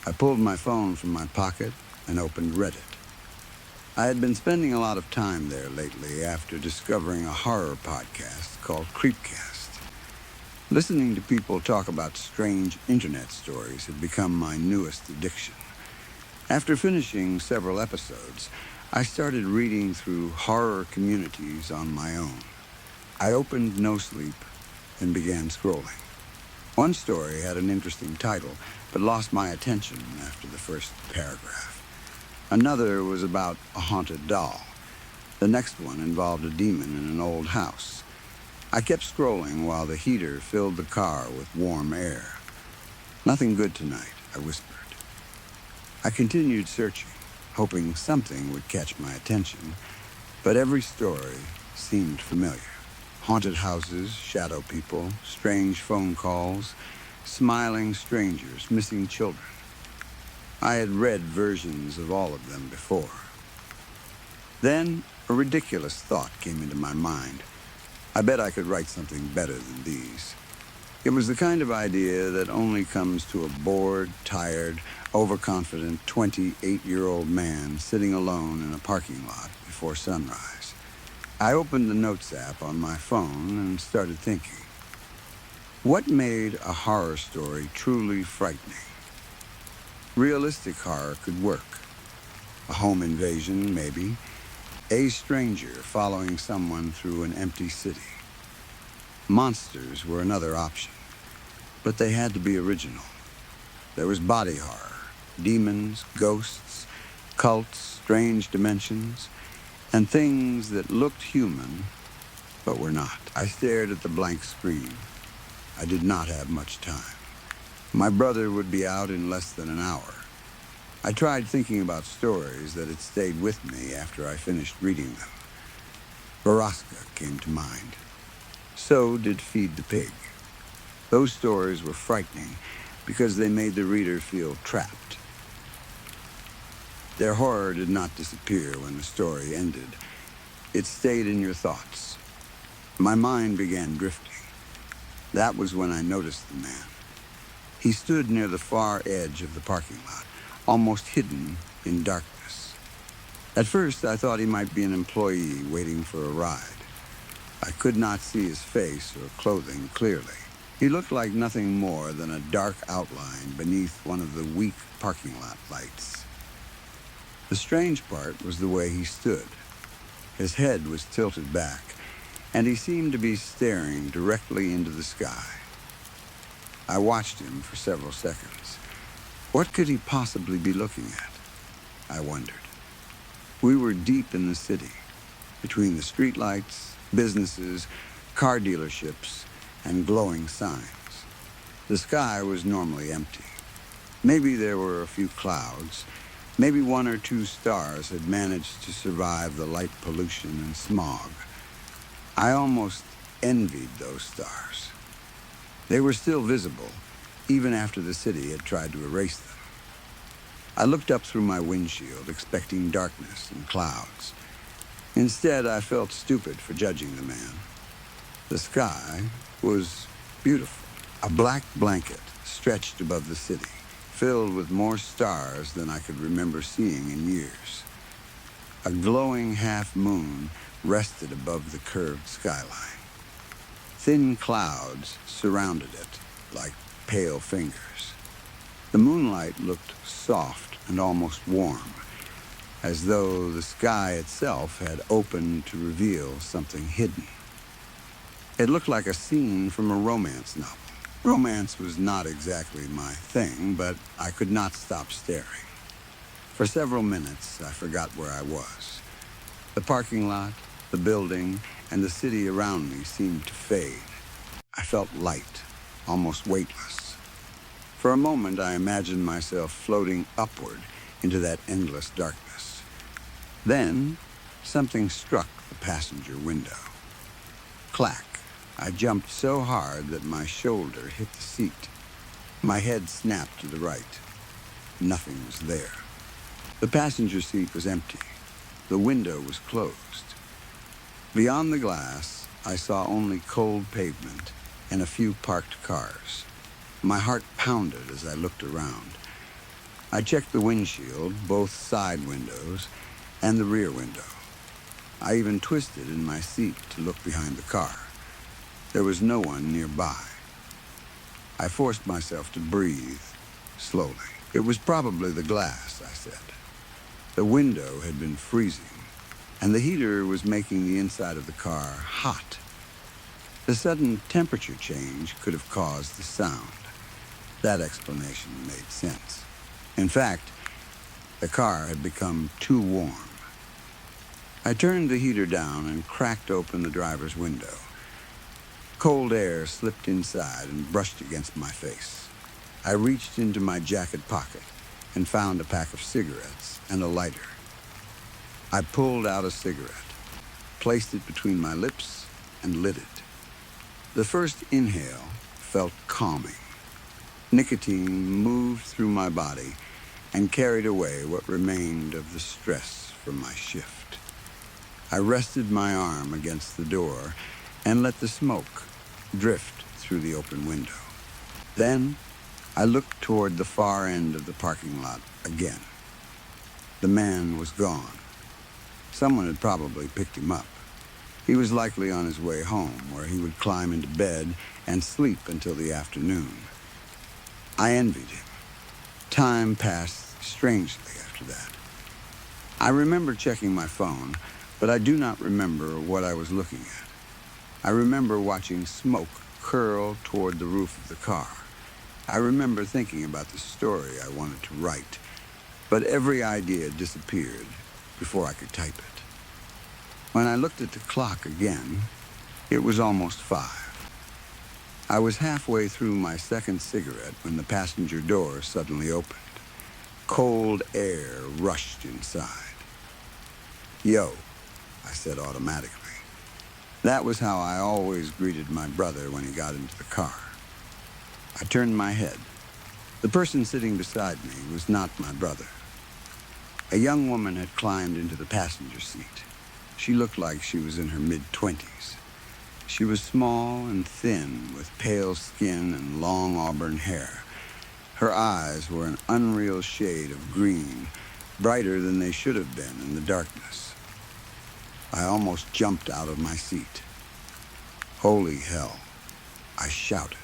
I pulled my phone from my pocket and opened Reddit. I had been spending a lot of time there lately after discovering a horror podcast called Creepcast. Listening to people talk about strange internet stories had become my newest addiction. After finishing several episodes, I started reading through horror communities on my own. I opened No Sleep and began scrolling. One story had an interesting title, but lost my attention after the first paragraph. Another was about a haunted doll. The next one involved a demon in an old house. I kept scrolling while the heater filled the car with warm air. "Nothing good tonight," I whispered. I continued searching, hoping something would catch my attention, but every story seemed familiar. Haunted houses, shadow people, strange phone calls, smiling strangers, missing children. I had read versions of all of them before. Then a ridiculous thought came into my mind. I bet I could write something better than these. It was the kind of idea that only comes to a bored, tired, overconfident 28-year-old man sitting alone in a parking lot before sunrise. I opened the Notes app on my phone and started thinking. What made a horror story truly frightening? Realistic horror could work. A home invasion, maybe. A stranger following someone through an empty city. Monsters were another option, but they had to be original. There was body horror, demons, ghosts, cults, strange dimensions, and things that looked human, but were not. I stared at the blank screen. I did not have much time. My brother would be out in less than an hour. I tried thinking about stories that had stayed with me after I finished reading them. Baraska came to mind. So did Feed the Pig. Those stories were frightening because they made the reader feel trapped. Their horror did not disappear when the story ended. It stayed in your thoughts. My mind began drifting. That was when I noticed the man. He stood near the far edge of the parking lot, almost hidden in darkness. At first, I thought he might be an employee waiting for a ride. I could not see his face or clothing clearly. He looked like nothing more than a dark outline beneath one of the weak parking lot lights. The strange part was the way he stood. His head was tilted back, and he seemed to be staring directly into the sky. I watched him for several seconds. What could he possibly be looking at? I wondered. We were deep in the city, between the streetlights, businesses, car dealerships, and glowing signs. The sky was normally empty. Maybe there were a few clouds. Maybe one or two stars had managed to survive the light pollution and smog. I almost envied those stars. They were still visible, even after the city had tried to erase them. I looked up through my windshield, expecting darkness and clouds. Instead, I felt stupid for judging the man. The sky was beautiful. A black blanket stretched above the city, filled with more stars than I could remember seeing in years. A glowing half-moon rested above the curved skyline. Thin clouds surrounded it like pale fingers. The moonlight looked soft and almost warm, as though the sky itself had opened to reveal something hidden. It looked like a scene from a romance novel. Romance was not exactly my thing, but I could not stop staring. For several minutes, I forgot where I was. The parking lot, the building, and the city around me seemed to fade. I felt light, almost weightless. For a moment, I imagined myself floating upward into that endless darkness. Then, something struck the passenger window. Clack. I jumped so hard that my shoulder hit the seat. My head snapped to the right. Nothing was there. The passenger seat was empty. The window was closed. Beyond the glass, I saw only cold pavement and a few parked cars. My heart pounded as I looked around. I checked the windshield, both side windows, and the rear window. I even twisted in my seat to look behind the car. There was no one nearby. I forced myself to breathe slowly. It was probably the glass, I said. The window had been freezing, and the heater was making the inside of the car hot. The sudden temperature change could have caused the sound. That explanation made sense. In fact, the car had become too warm. I turned the heater down and cracked open the driver's window. Cold air slipped inside and brushed against my face. I reached into my jacket pocket and found a pack of cigarettes and a lighter. I pulled out a cigarette, placed it between my lips, and lit it. The first inhale felt calming. Nicotine moved through my body and carried away what remained of the stress from my shift. I rested my arm against the door and let the smoke drift through the open window. Then I looked toward the far end of the parking lot again. The man was gone. Someone had probably picked him up. He was likely on his way home, where he would climb into bed and sleep until the afternoon. I envied him. Time passed strangely after that. I remember checking my phone, but I do not remember what I was looking at. I remember watching smoke curl toward the roof of the car. I remember thinking about the story I wanted to write, but every idea disappeared before I could type it. When I looked at the clock again, it was almost 5. I was halfway through my second cigarette when the passenger door suddenly opened. Cold air rushed inside. "Yo," I said automatically. That was how I always greeted my brother when he got into the car. I turned my head. The person sitting beside me was not my brother. A young woman had climbed into the passenger seat. She looked like she was in her mid-20s. She was small and thin, with pale skin and long auburn hair. Her eyes were an unreal shade of green, brighter than they should have been in the darkness. I almost jumped out of my seat. "Holy hell," I shouted.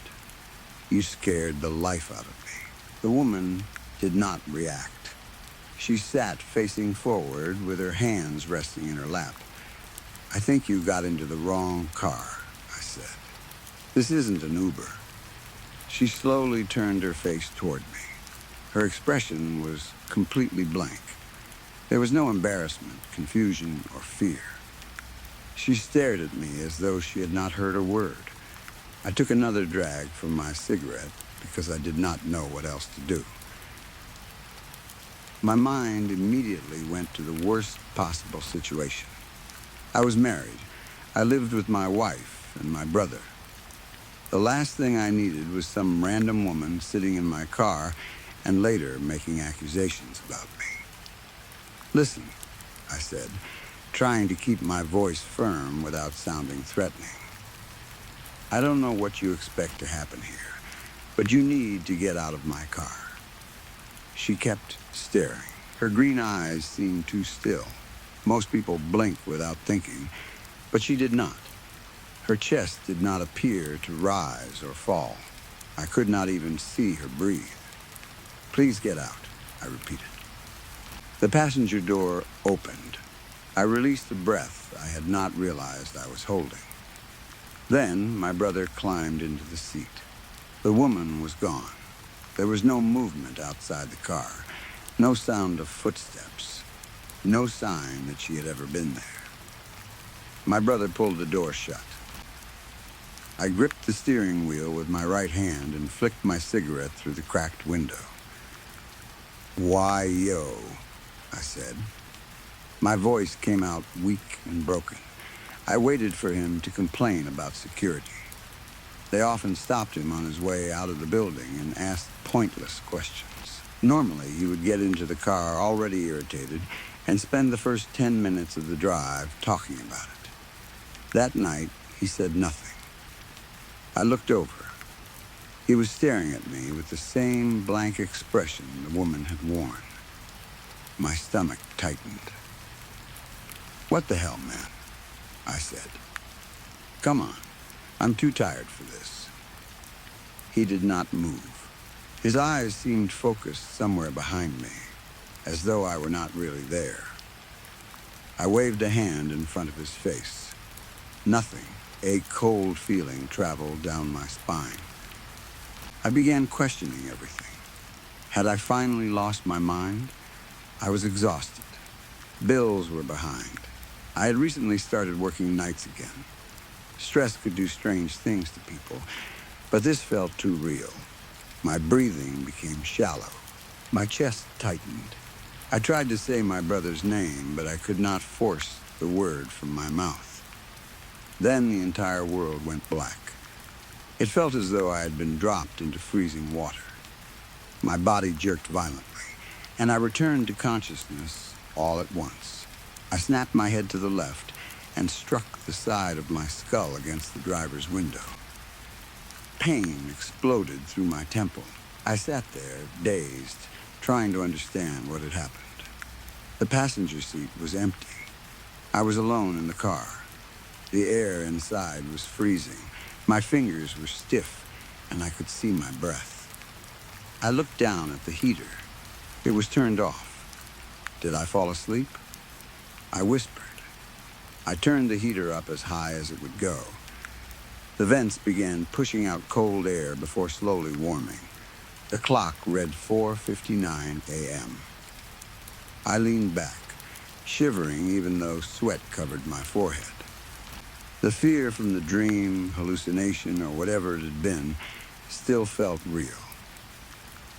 "You scared the life out of me." The woman did not react. She sat facing forward with her hands resting in her lap. "I think you got into the wrong car," I said. "This isn't an Uber." She slowly turned her face toward me. Her expression was completely blank. There was no embarrassment, confusion, or fear. She stared at me as though she had not heard a word. I took another drag from my cigarette because I did not know what else to do. My mind immediately went to the worst possible situation. I was married. I lived with my wife and my brother. The last thing I needed was some random woman sitting in my car and later making accusations about me. "Listen," I said, trying to keep my voice firm without sounding threatening. "I don't know what you expect to happen here, but you need to get out of my car." She kept staring. Her green eyes seemed too still. Most people blink without thinking, but she did not. Her chest did not appear to rise or fall. I could not even see her breathe. "Please get out," I repeated. The passenger door opened. I released a breath I had not realized I was holding. Then my brother climbed into the seat. The woman was gone. There was no movement outside the car, no sound of footsteps, no sign that she had ever been there. My brother pulled the door shut. I gripped the steering wheel with my right hand and flicked my cigarette through the cracked window. "Why, yo," I said. My voice came out weak and broken. I waited for him to complain about security. They often stopped him on his way out of the building and asked pointless questions. Normally, he would get into the car already irritated and spend the first 10 minutes of the drive talking about it. That night, he said nothing. I looked over. He was staring at me with the same blank expression the woman had worn. My stomach tightened. "What the hell, man?" I said. "Come on. I'm too tired for this." He did not move. His eyes seemed focused somewhere behind me, as though I were not really there. I waved a hand in front of his face. Nothing. A cold feeling traveled down my spine. I began questioning everything. Had I finally lost my mind? I was exhausted. Bills were behind. I had recently started working nights again. Stress could do strange things to people, but this felt too real. My breathing became shallow. My chest tightened. I tried to say my brother's name, but I could not force the word from my mouth. Then the entire world went black. It felt as though I had been dropped into freezing water. My body jerked violently, and I returned to consciousness all at once. I snapped my head to the left and struck the side of my skull against the driver's window. Pain exploded through my temple. I sat there, dazed, trying to understand what had happened. The passenger seat was empty. I was alone in the car. The air inside was freezing. My fingers were stiff, and I could see my breath. I looked down at the heater. It was turned off. Did I fall asleep? I whispered. I turned the heater up as high as it would go. The vents began pushing out cold air before slowly warming. The clock read 4:59 a.m. I leaned back, shivering even though sweat covered my forehead. The fear from the dream, hallucination, or whatever it had been still felt real.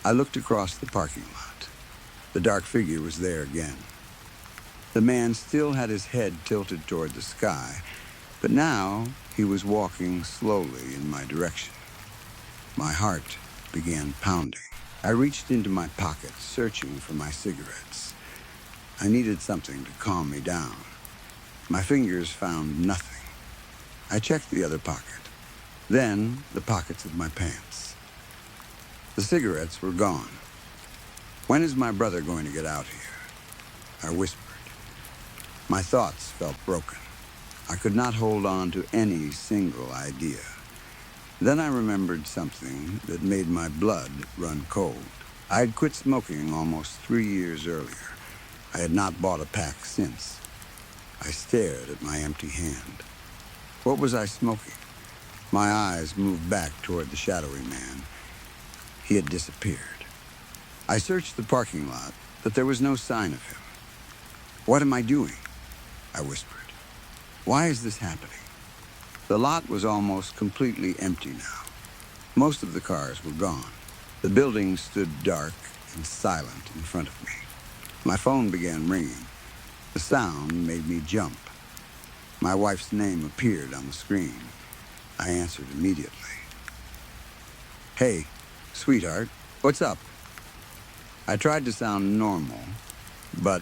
I looked across the parking lot. The dark figure was there again. The man still had his head tilted toward the sky, but now he was walking slowly in my direction. My heart began pounding. I reached into my pocket, searching for my cigarettes. I needed something to calm me down. My fingers found nothing. I checked the other pocket, then the pockets of my pants. The cigarettes were gone. "When is my brother going to get out here?" I whispered. My thoughts felt broken. I could not hold on to any single idea. Then I remembered something that made my blood run cold. I had quit smoking almost 3 years earlier. I had not bought a pack since. I stared at my empty hand. What was I smoking? My eyes moved back toward the shadowy man. He had disappeared. I searched the parking lot, but there was no sign of him. "What am I doing?" I whispered. "Why is this happening?" The lot was almost completely empty now. Most of the cars were gone. The building stood dark and silent in front of me. My phone began ringing. The sound made me jump. My wife's name appeared on the screen. I answered immediately. "Hey, sweetheart, what's up?" I tried to sound normal, but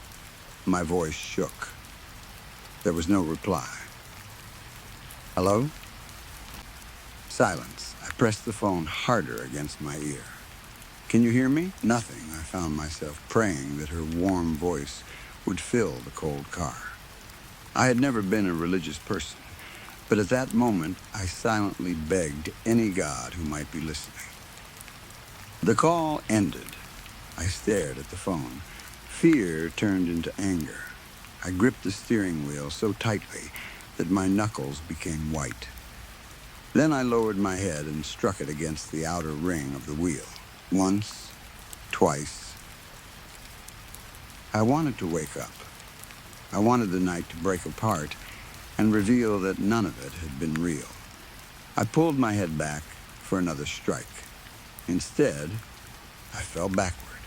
my voice shook. There was no reply. "Hello?" Silence. I pressed the phone harder against my ear. "Can you hear me?" Nothing. I found myself praying that her warm voice would fill the cold car. I had never been a religious person, but at that moment I silently begged any God who might be listening. The call ended. I stared at the phone. Fear turned into anger. I gripped the steering wheel so tightly that my knuckles became white. Then I lowered my head and struck it against the outer ring of the wheel. Once, twice. I wanted to wake up. I wanted the night to break apart and reveal that none of it had been real. I pulled my head back for another strike. Instead, I fell backward.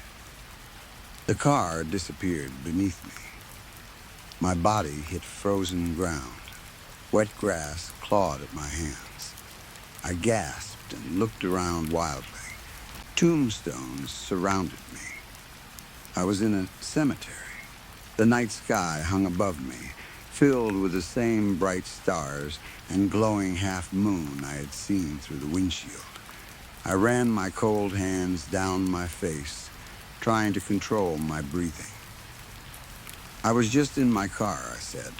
The car disappeared beneath me. My body hit frozen ground. Wet grass clawed at my hands. I gasped and looked around wildly. Tombstones surrounded me. I was in a cemetery. The night sky hung above me, filled with the same bright stars and glowing half-moon I had seen through the windshield. I ran my cold hands down my face, trying to control my breathing. I was just in my car, I said.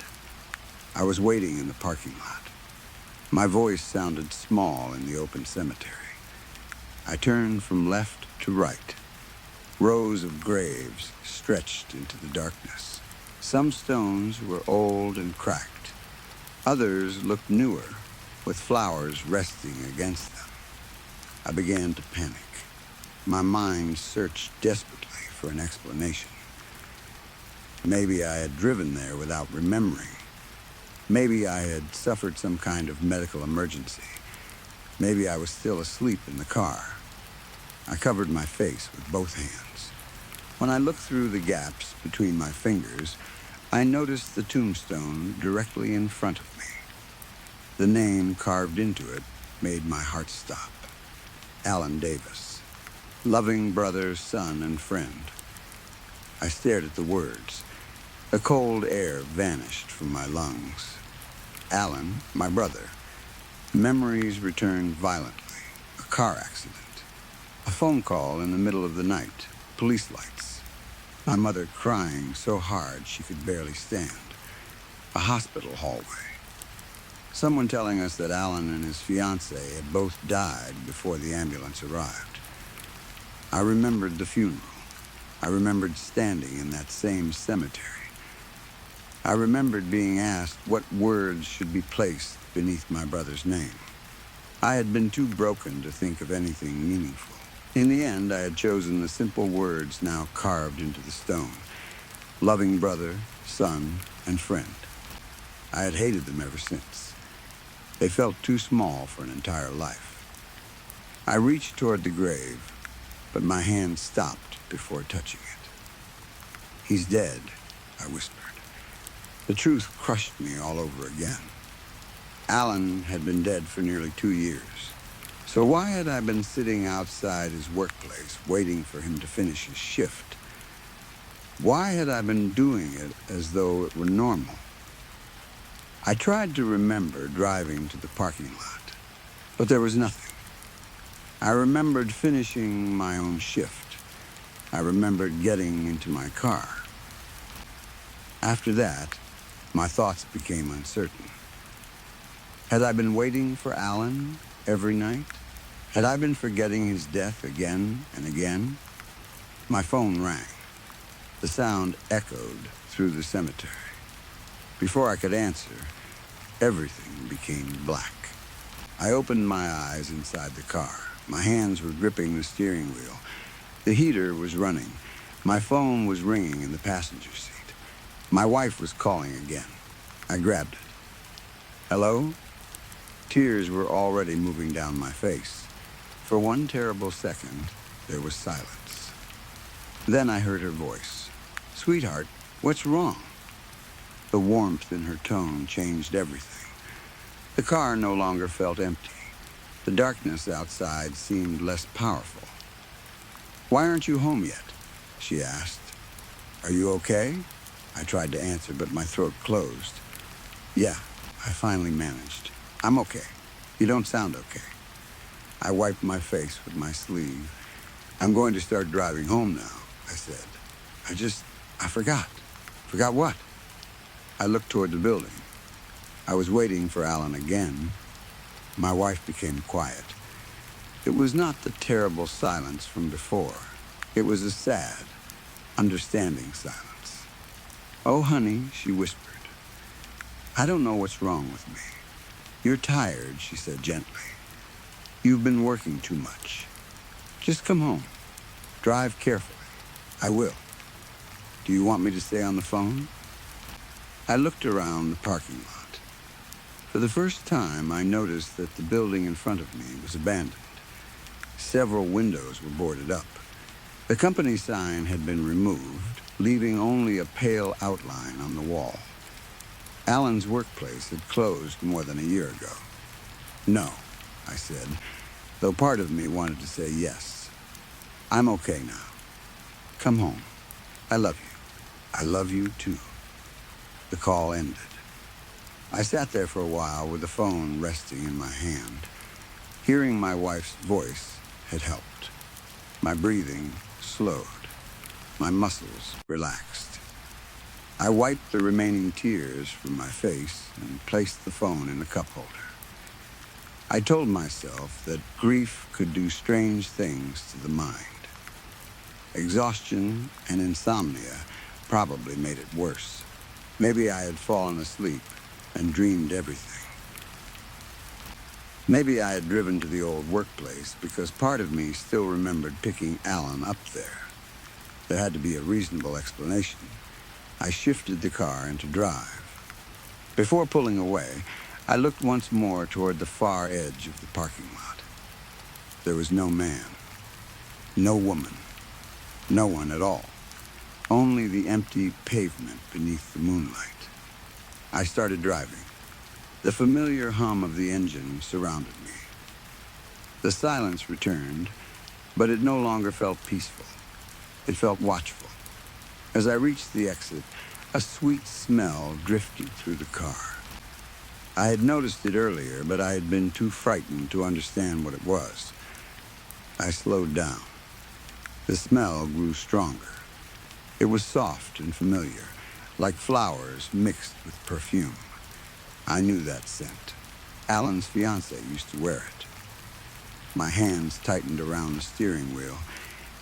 I was waiting in the parking lot. My voice sounded small in the open cemetery. I turned from left to right. Rows of graves stretched into the darkness. Some stones were old and cracked. Others looked newer, with flowers resting against them. I began to panic. My mind searched desperately for an explanation. Maybe I had driven there without remembering. Maybe I had suffered some kind of medical emergency. Maybe I was still asleep in the car. I covered my face with both hands. When I looked through the gaps between my fingers, I noticed the tombstone directly in front of me. The name carved into it made my heart stop. Alan Davis. Loving brother, son, and friend. I stared at the words. The cold air vanished from my lungs. Alan, my brother. Memories returned violently. A car accident. A phone call in the middle of the night. Police lights. My mother crying so hard she could barely stand. A hospital hallway. Someone telling us that Alan and his fiancée had both died before the ambulance arrived. I remembered the funeral. I remembered standing in that same cemetery. I remembered being asked what words should be placed beneath my brother's name. I had been too broken to think of anything meaningful. In the end, I had chosen the simple words now carved into the stone. Loving brother, son, and friend. I had hated them ever since. They felt too small for an entire life. I reached toward the grave, but my hand stopped before touching it. He's dead, I whispered. The truth crushed me all over again. Alan had been dead for nearly 2 years. So why had I been sitting outside his workplace waiting for him to finish his shift? Why had I been doing it as though it were normal? I tried to remember driving to the parking lot, but there was nothing. I remembered finishing my own shift. I remembered getting into my car. After that, my thoughts became uncertain. Had I been waiting for Alan every night? Had I been forgetting his death again and again? My phone rang. The sound echoed through the cemetery. Before I could answer, everything became black. I opened my eyes inside the car. My hands were gripping the steering wheel. The heater was running. My phone was ringing in the passenger seat. My wife was calling again. I grabbed it. Hello? Tears were already moving down my face. For one terrible second, there was silence. Then I heard her voice. Sweetheart, what's wrong? The warmth in her tone changed everything. The car no longer felt empty. The darkness outside seemed less powerful. Why aren't you home yet? She asked. Are you okay? I tried to answer, but my throat closed. Yeah, I finally managed. I'm okay. You don't sound okay. I wiped my face with my sleeve. I'm going to start driving home now, I said. I forgot. Forgot what? I looked toward the building. I was waiting for Alan again. My wife became quiet. It was not the terrible silence from before. It was a sad, understanding silence. Oh, honey, she whispered. I don't know what's wrong with me. You're tired, she said gently. You've been working too much. Just come home. Drive carefully. I will. Do you want me to stay on the phone? I looked around the parking lot. For the first time, I noticed that the building in front of me was abandoned. Several windows were boarded up. The company sign had been removed, leaving only a pale outline on the wall. Alan's workplace had closed more than a year ago. No, I said, though part of me wanted to say yes. I'm okay now. Come home. I love you. I love you too. The call ended. I sat there for a while with the phone resting in my hand. Hearing my wife's voice had helped. My breathing slowed. My muscles relaxed. I wiped the remaining tears from my face and placed the phone in the cup holder. I told myself that grief could do strange things to the mind. Exhaustion and insomnia probably made it worse. Maybe I had fallen asleep and dreamed everything. Maybe I had driven to the old workplace because part of me still remembered picking Alan up there. There had to be a reasonable explanation. I shifted the car into drive. Before pulling away, I looked once more toward the far edge of the parking lot. There was no man, no woman, no one at all. Only the empty pavement beneath the moonlight. I started driving. The familiar hum of the engine surrounded me. The silence returned, but it no longer felt peaceful. It felt watchful. As I reached the exit, a sweet smell drifted through the car. I had noticed it earlier, but I had been too frightened to understand what it was. I slowed down. The smell grew stronger. It was soft and familiar, like flowers mixed with perfume. I knew that scent. Alan's fiancée used to wear it. My hands tightened around the steering wheel.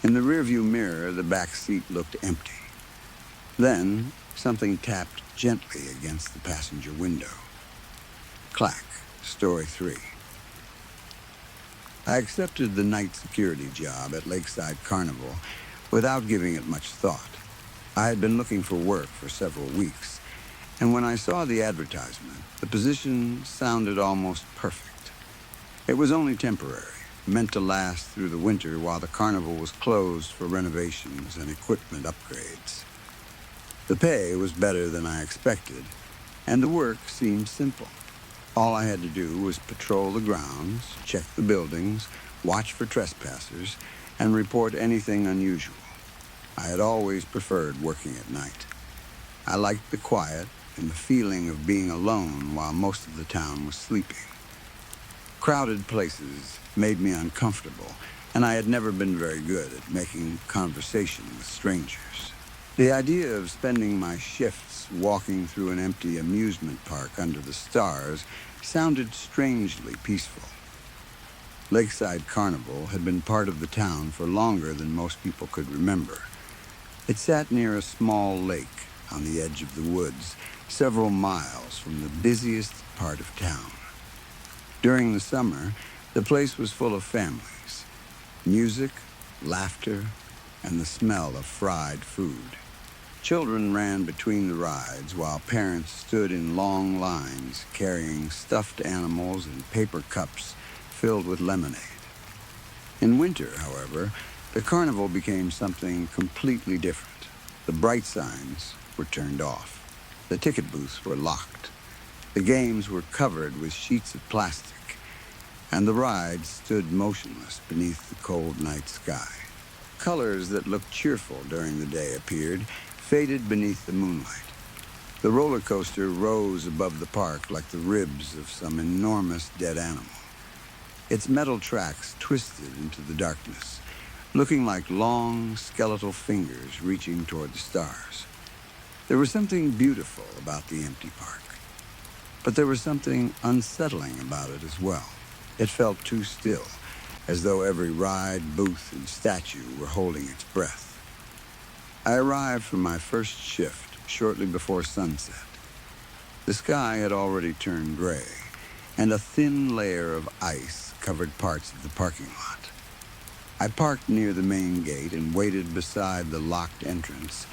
In the rearview mirror, the back seat looked empty. Then, something tapped gently against the passenger window. Clack, story 3. I accepted the night security job at Lakeside Carnival without giving it much thought. I had been looking for work for several weeks, and when I saw the advertisement, the position sounded almost perfect. It was only temporary, meant to last through the winter while the carnival was closed for renovations and equipment upgrades. The pay was better than I expected, and the work seemed simple. All I had to do was patrol the grounds, check the buildings, watch for trespassers, and report anything unusual. I had always preferred working at night. I liked the quiet and the feeling of being alone while most of the town was sleeping. Crowded places made me uncomfortable, and I had never been very good at making conversation with strangers. The idea of spending my shifts walking through an empty amusement park under the stars sounded strangely peaceful. Lakeside Carnival had been part of the town for longer than most people could remember. It sat near a small lake on the edge of the woods, several miles from the busiest part of town. During the summer, the place was full of families, music, laughter, and the smell of fried food. Children ran between the rides while parents stood in long lines carrying stuffed animals and paper cups filled with lemonade. In winter, however, the carnival became something completely different. The bright signs were turned off. The ticket booths were locked. The games were covered with sheets of plastic, and the rides stood motionless beneath the cold night sky. Colors that looked cheerful during the day appeared, faded beneath the moonlight. The roller coaster rose above the park like the ribs of some enormous dead animal. Its metal tracks twisted into the darkness, looking like long, skeletal fingers reaching toward the stars. There was something beautiful about the empty park, but there was something unsettling about it as well. It felt too still, as though every ride, booth, and statue were holding its breath. I arrived for my first shift shortly before sunset. The sky had already turned gray, and a thin layer of ice covered parts of the parking lot. I parked near the main gate and waited beside the locked entrance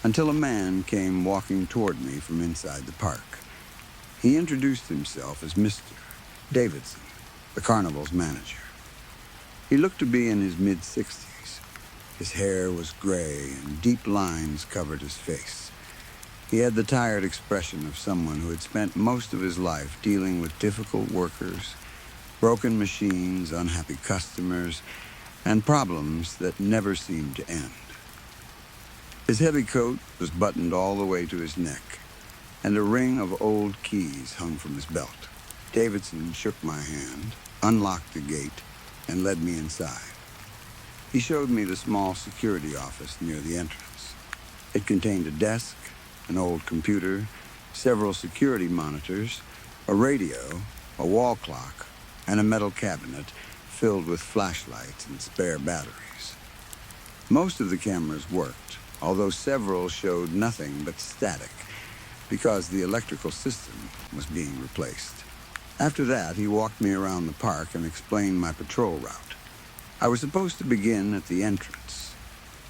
until a man came walking toward me from inside the park. He introduced himself as Mr. Davidson, the carnival's manager. He looked to be in his mid-60s. His hair was gray and deep lines covered his face. He had the tired expression of someone who had spent most of his life dealing with difficult workers, Broken machines, unhappy customers, and problems that never seemed to end. His heavy coat was buttoned all the way to his neck, and a ring of old keys hung from his belt. Davidson shook my hand, unlocked the gate, and led me inside. He showed me the small security office near the entrance. It contained a desk, an old computer, several security monitors, a radio, a wall clock, and a metal cabinet filled with flashlights and spare batteries. Most of the cameras worked, although several showed nothing but static because the electrical system was being replaced. After that, he walked me around the park and explained my patrol route. I was supposed to begin at the entrance,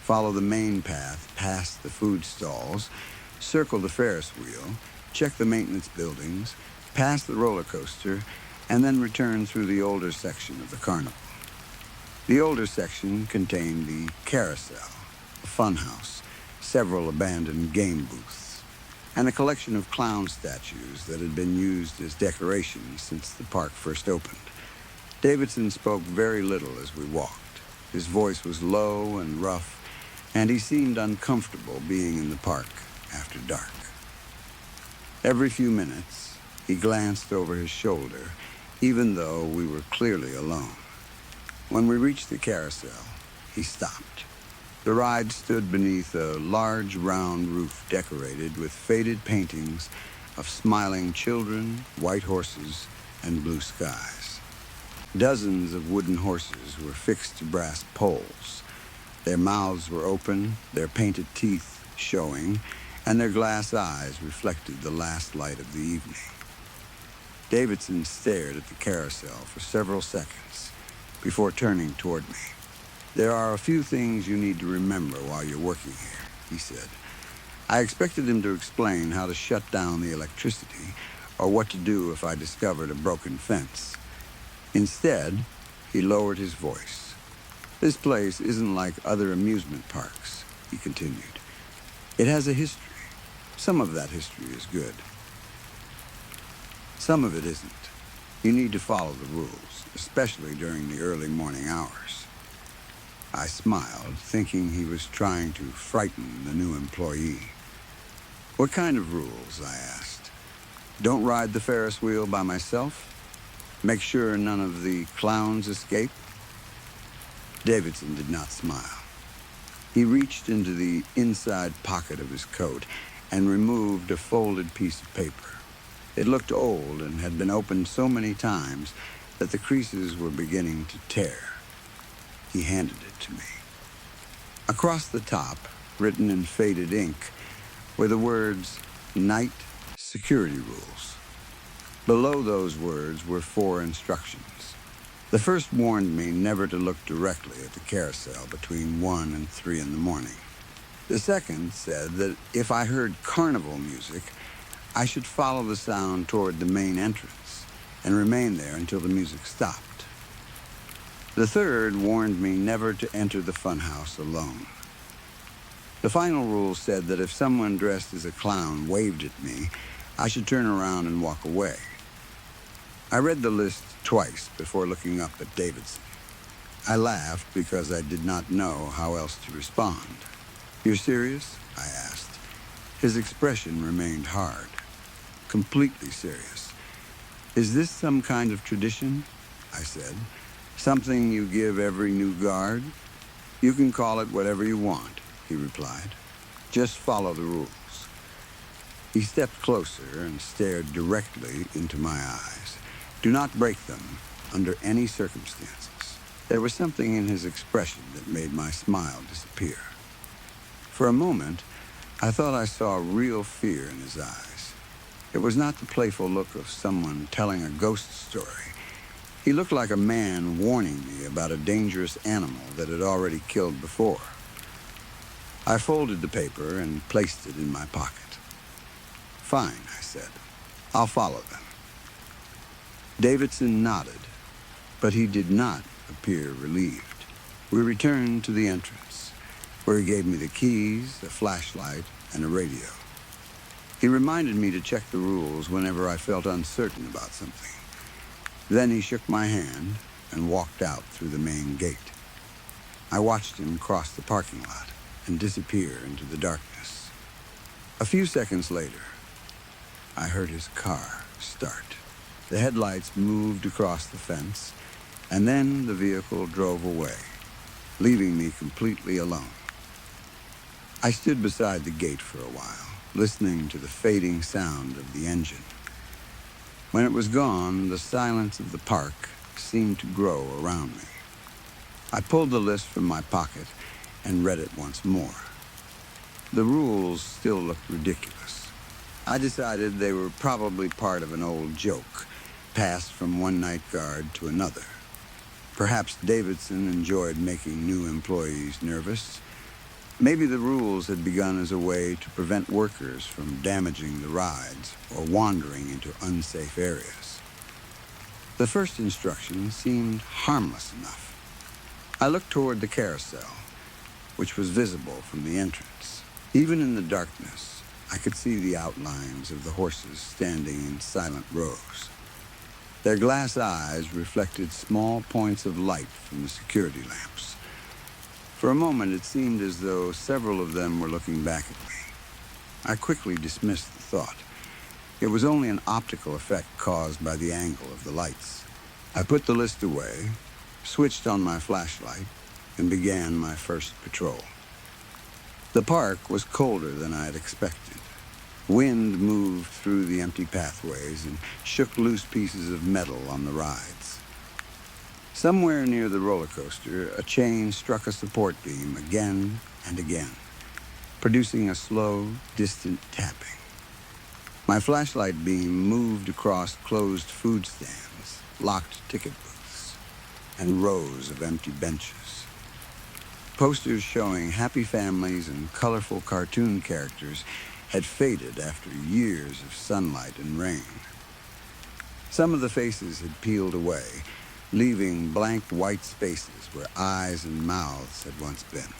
follow the main path past the food stalls, circle the Ferris wheel, check the maintenance buildings, pass the roller coaster, and then return through the older section of the carnival. The older section contained the carousel, a funhouse, several abandoned game booths, and a collection of clown statues that had been used as decorations since the park first opened. Davidson spoke very little as we walked. His voice was low and rough, and he seemed uncomfortable being in the park after dark. Every few minutes, he glanced over his shoulder, even though we were clearly alone. When we reached the carousel, he stopped. The ride stood beneath a large round roof decorated with faded paintings of smiling children, white horses, and blue skies. Dozens of wooden horses were fixed to brass poles. Their mouths were open, their painted teeth showing, and their glass eyes reflected the last light of the evening. Davidson stared at the carousel for several seconds before turning toward me. "There are a few things you need to remember while you're working here," he said. I expected him to explain how to shut down the electricity or what to do if I discovered a broken fence. Instead, he lowered his voice. "This place isn't like other amusement parks," he continued. "It has a history. Some of that history is good. Some of it isn't. You need to follow the rules, especially during the early morning hours." I smiled, thinking he was trying to frighten the new employee. "What kind of rules?" I asked. "Don't ride the Ferris wheel by myself? Make sure none of the clowns escape?" Davidson did not smile. He reached into the inside pocket of his coat and removed a folded piece of paper. It looked old and had been opened so many times that the creases were beginning to tear. He handed it to me. Across the top, written in faded ink, were the words, "Night Security Rules." Below those words were 4 instructions. The first warned me never to look directly at the carousel between 1 and 3 in the morning. The second said that if I heard carnival music, I should follow the sound toward the main entrance and remain there until the music stopped. The third warned me never to enter the funhouse alone. The final rule said that if someone dressed as a clown waved at me, I should turn around and walk away. I read the list twice before looking up at Davidson. I laughed because I did not know how else to respond. "You're serious?" I asked. His expression remained hard, completely serious. "Is this some kind of tradition?" I said. "Something you give every new guard?" "You can call it whatever you want," he replied. "Just follow the rules." He stepped closer and stared directly into my eyes. "Do not break them under any circumstances." There was something in his expression that made my smile disappear. For a moment, I thought I saw real fear in his eyes. It was not the playful look of someone telling a ghost story. He looked like a man warning me about a dangerous animal that had already killed before. I folded the paper and placed it in my pocket. "Fine," I said. "I'll follow them." Davidson nodded, but he did not appear relieved. We returned to the entrance, where he gave me the keys, a flashlight, and a radio. He reminded me to check the rules whenever I felt uncertain about something. Then he shook my hand and walked out through the main gate. I watched him cross the parking lot and disappear into the darkness. A few seconds later, I heard his car start. The headlights moved across the fence, and then the vehicle drove away, leaving me completely alone. I stood beside the gate for a while, listening to the fading sound of the engine. When it was gone, the silence of the park seemed to grow around me. I pulled the list from my pocket and read it once more. The rules still looked ridiculous. I decided they were probably part of an old joke, passed from one night guard to another. Perhaps Davidson enjoyed making new employees nervous. Maybe the rules had begun as a way to prevent workers from damaging the rides or wandering into unsafe areas. The first instruction seemed harmless enough. I looked toward the carousel, which was visible from the entrance. Even in the darkness, I could see the outlines of the horses standing in silent rows. Their glass eyes reflected small points of light from the security lamps. For a moment, it seemed as though several of them were looking back at me. I quickly dismissed the thought. It was only an optical effect caused by the angle of the lights. I put the list away, switched on my flashlight, and began my first patrol. The park was colder than I had expected. Wind moved through the empty pathways and shook loose pieces of metal on the rides. Somewhere near the roller coaster, a chain struck a support beam again and again, producing a slow, distant tapping. My flashlight beam moved across closed food stands, locked ticket booths, and rows of empty benches. Posters showing happy families and colorful cartoon characters had faded after years of sunlight and rain. Some of the faces had peeled away, leaving blank white spaces where eyes and mouths had once been.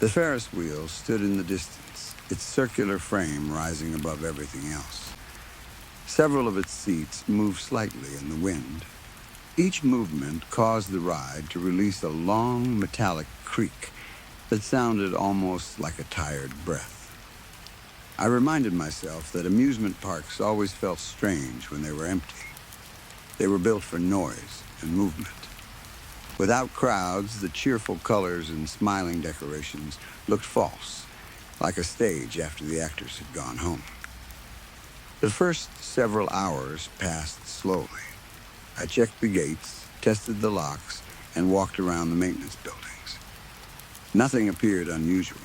The Ferris wheel stood in the distance, its circular frame rising above everything else. Several of its seats moved slightly in the wind. Each movement caused the ride to release a long metallic creak that sounded almost like a tired breath. I reminded myself that amusement parks always felt strange when they were empty. They were built for noise and movement. Without crowds, the cheerful colors and smiling decorations looked false, like a stage after the actors had gone home. The first several hours passed slowly. I checked the gates, tested the locks, and walked around the maintenance buildings. Nothing appeared unusual.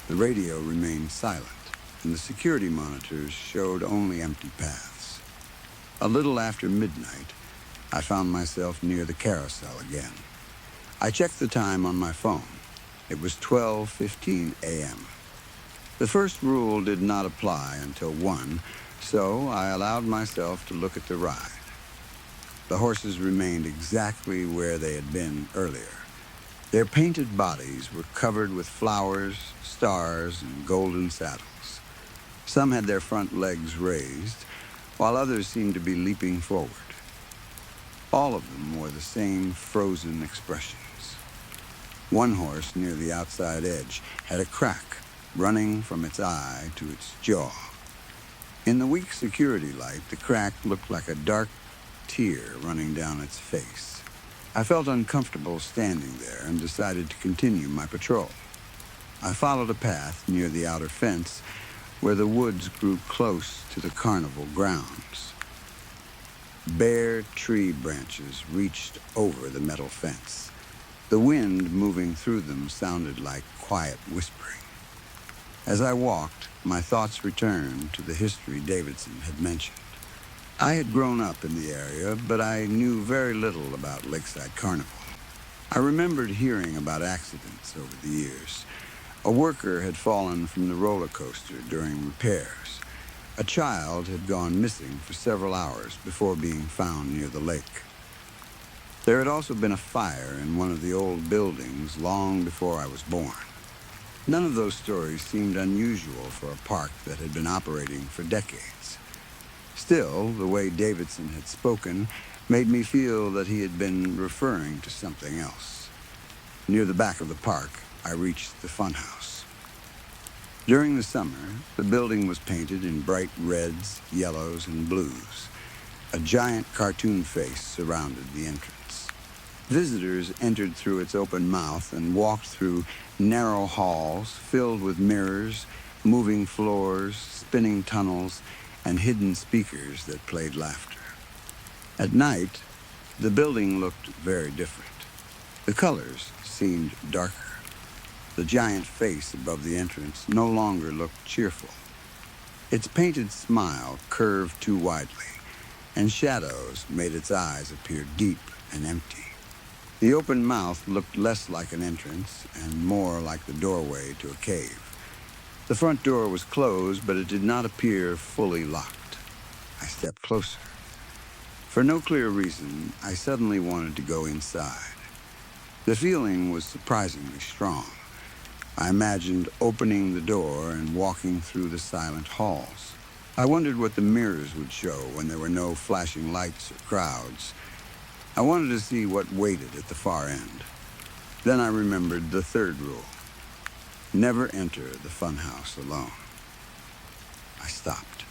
The radio remained silent, and the security monitors showed only empty paths. A little after midnight, I found myself near the carousel again. I checked the time on my phone. It was 12:15 a.m. The first rule did not apply until 1, so I allowed myself to look at the ride. The horses remained exactly where they had been earlier. Their painted bodies were covered with flowers, stars, and golden saddles. Some had their front legs raised, while others seemed to be leaping forward. All of them wore the same frozen expressions. One horse near the outside edge had a crack running from its eye to its jaw. In the weak security light, the crack looked like a dark tear running down its face. I felt uncomfortable standing there and decided to continue my patrol. I followed a path near the outer fence where the woods grew close to the carnival grounds. Bare tree branches reached over the metal fence. The wind moving through them sounded like quiet whispering. As I walked, my thoughts returned to the history Davidson had mentioned. I had grown up in the area, but I knew very little about Lakeside Carnival. I remembered hearing about accidents over the years. A worker had fallen from the roller coaster during repairs. A child had gone missing for several hours before being found near the lake. There had also been a fire in one of the old buildings long before I was born. None of those stories seemed unusual for a park that had been operating for decades. Still, the way Davidson had spoken made me feel that he had been referring to something else. Near the back of the park, I reached the funhouse. During the summer, the building was painted in bright reds, yellows, and blues. A giant cartoon face surrounded the entrance. Visitors entered through its open mouth and walked through narrow halls filled with mirrors, moving floors, spinning tunnels, and hidden speakers that played laughter. At night, the building looked very different. The colors seemed darker. The giant face above the entrance no longer looked cheerful. Its painted smile curved too widely, and shadows made its eyes appear deep and empty. The open mouth looked less like an entrance and more like the doorway to a cave. The front door was closed, but it did not appear fully locked. I stepped closer. For no clear reason, I suddenly wanted to go inside. The feeling was surprisingly strong. I imagined opening the door and walking through the silent halls. I wondered what the mirrors would show when there were no flashing lights or crowds. I wanted to see what waited at the far end. Then I remembered the third rule. Never enter the funhouse alone. I stopped.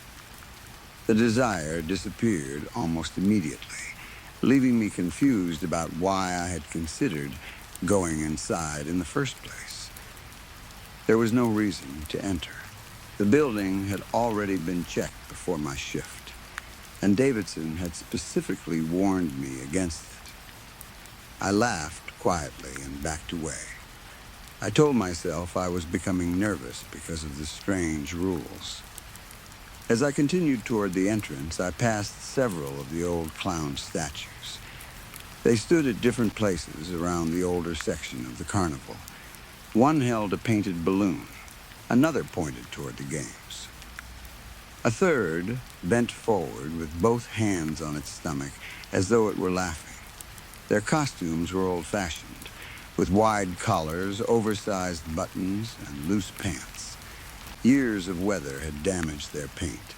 The desire disappeared almost immediately, leaving me confused about why I had considered going inside in the first place. There was no reason to enter. The building had already been checked before my shift, and Davidson had specifically warned me against it. I laughed quietly and backed away. I told myself I was becoming nervous because of the strange rules. As I continued toward the entrance, I passed several of the old clown statues. They stood at different places around the older section of the carnival. One held a painted balloon. Another pointed toward the games. A third bent forward with both hands on its stomach as though it were laughing. Their costumes were old-fashioned, with wide collars, oversized buttons, and loose pants. Years of weather had damaged their paint.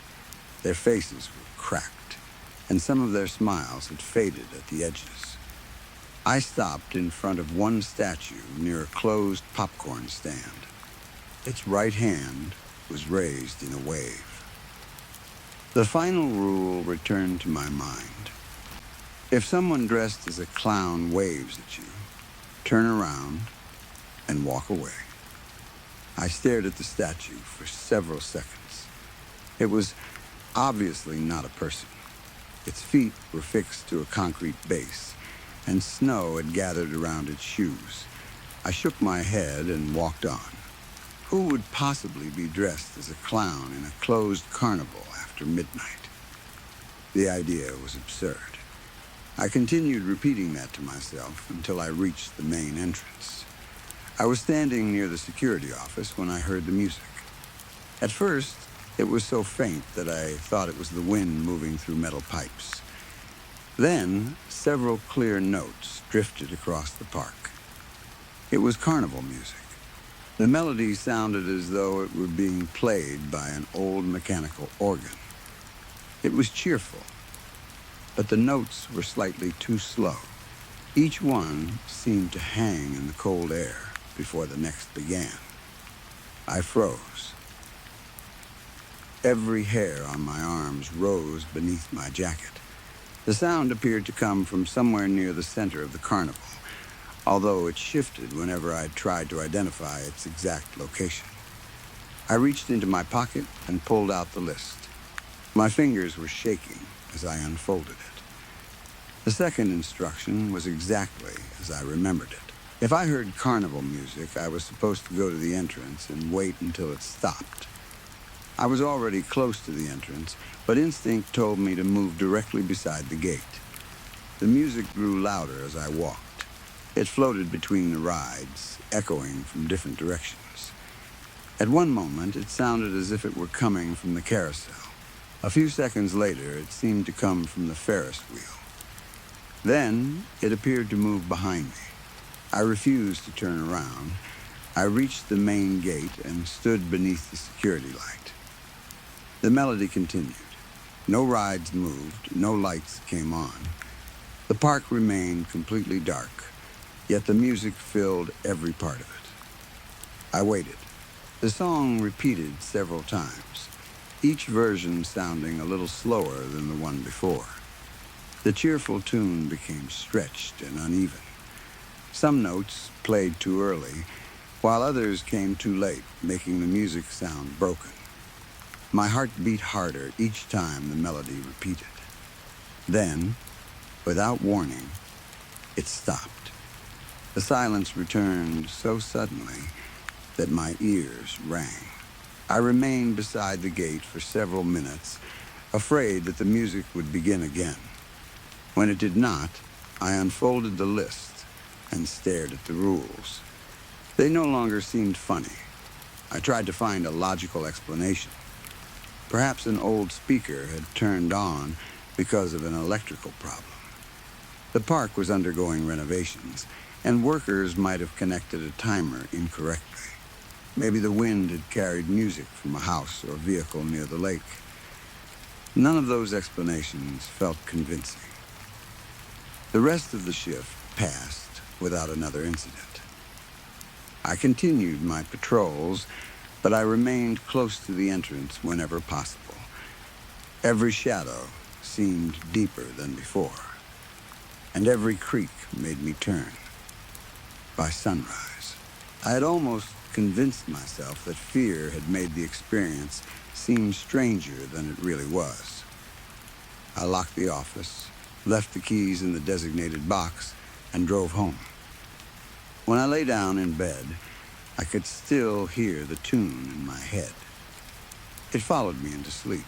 Their faces were cracked, and some of their smiles had faded at the edges. I stopped in front of one statue near a closed popcorn stand. Its right hand was raised in a wave. The final rule returned to my mind. If someone dressed as a clown waves at you, turn around and walk away. I stared at the statue for several seconds. It was obviously not a person. Its feet were fixed to a concrete base, and snow had gathered around its shoes. I shook my head and walked on. Who would possibly be dressed as a clown in a closed carnival after midnight? The idea was absurd. I continued repeating that to myself until I reached the main entrance. I was standing near the security office when I heard the music. At first, it was so faint that I thought it was the wind moving through metal pipes. Then, several clear notes drifted across the park. It was carnival music. The melody sounded as though it were being played by an old mechanical organ. It was cheerful, but the notes were slightly too slow. Each one seemed to hang in the cold air before the next began. I froze. Every hair on my arms rose beneath my jacket. The sound appeared to come from somewhere near the center of the carnival, although it shifted whenever I tried to identify its exact location. I reached into my pocket and pulled out the list. My fingers were shaking as I unfolded it. The second instruction was exactly as I remembered it. If I heard carnival music, I was supposed to go to the entrance and wait until it stopped. I was already close to the entrance, but instinct told me to move directly beside the gate. The music grew louder as I walked. It floated between the rides, echoing from different directions. At one moment, it sounded as if it were coming from the carousel. A few seconds later, it seemed to come from the Ferris wheel. Then, it appeared to move behind me. I refused to turn around. I reached the main gate and stood beneath the security light. The melody continued. No rides moved, no lights came on. The park remained completely dark, yet the music filled every part of it. I waited. The song repeated several times, each version sounding a little slower than the one before. The cheerful tune became stretched and uneven. Some notes played too early, while others came too late, making the music sound broken. My heart beat harder each time the melody repeated. Then, without warning, it stopped. The silence returned so suddenly that my ears rang. I remained beside the gate for several minutes, afraid that the music would begin again. When it did not, I unfolded the list and stared at the rules. They no longer seemed funny. I tried to find a logical explanation. Perhaps an old speaker had turned on because of an electrical problem. The park was undergoing renovations, and workers might have connected a timer incorrectly. Maybe the wind had carried music from a house or vehicle near the lake. None of those explanations felt convincing. The rest of the shift passed without another incident. I continued my patrols, but I remained close to the entrance whenever possible. Every shadow seemed deeper than before, and every creak made me turn. By sunrise, I had almost convinced myself that fear had made the experience seem stranger than it really was. I locked the office, left the keys in the designated box, and drove home. When I lay down in bed, I could still hear the tune in my head. It followed me into sleep,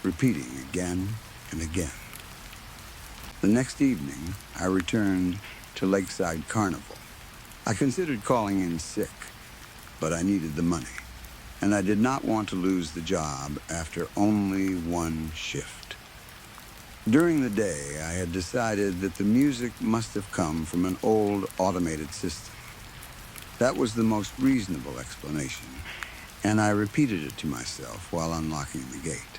repeating again and again. The next evening, I returned to Lakeside Carnival. I considered calling in sick, but I needed the money, and I did not want to lose the job after only one shift. During the day, I had decided that the music must have come from an old automated system. That was the most reasonable explanation, and I repeated it to myself while unlocking the gate.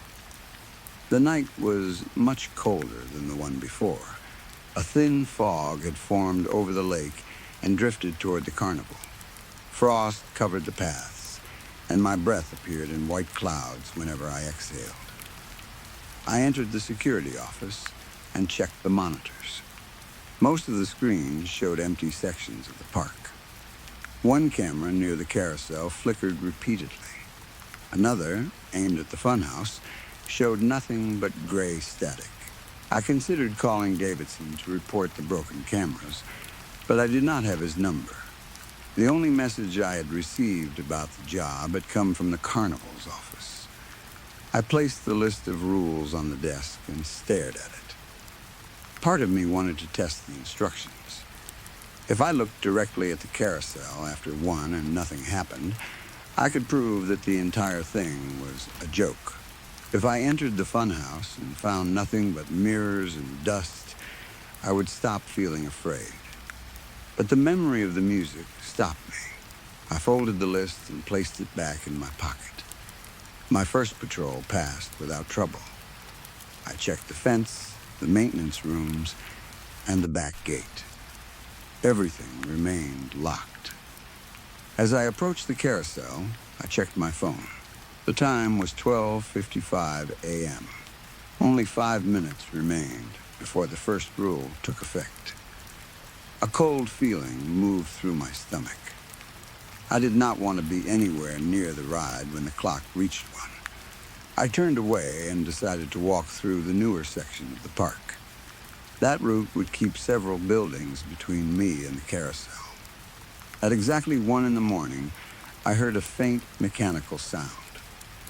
The night was much colder than the one before. A thin fog had formed over the lake and drifted toward the carnival. Frost covered the paths, and my breath appeared in white clouds whenever I exhaled. I entered the security office and checked the monitors. Most of the screens showed empty sections of the park. One camera near the carousel flickered repeatedly. Another, aimed at the funhouse, showed nothing but gray static. I considered calling Davidson to report the broken cameras, but I did not have his number. The only message I had received about the job had come from the carnival's office. I placed the list of rules on the desk and stared at it. Part of me wanted to test the instructions. If I looked directly at the carousel after one and nothing happened, I could prove that the entire thing was a joke. If I entered the funhouse and found nothing but mirrors and dust, I would stop feeling afraid. But the memory of the music stopped me. I folded the list and placed it back in my pocket. My first patrol passed without trouble. I checked the fence, the maintenance rooms, and the back gate. Everything remained locked. As I approached the carousel, I checked my phone. The time was 12:55 a.m. Only 5 minutes remained before the first rule took effect. A cold feeling moved through my stomach. I did not want to be anywhere near the ride when the clock reached one. I turned away and decided to walk through the newer section of the park. That route would keep several buildings between me and the carousel. At exactly 1 in the morning, I heard a faint mechanical sound.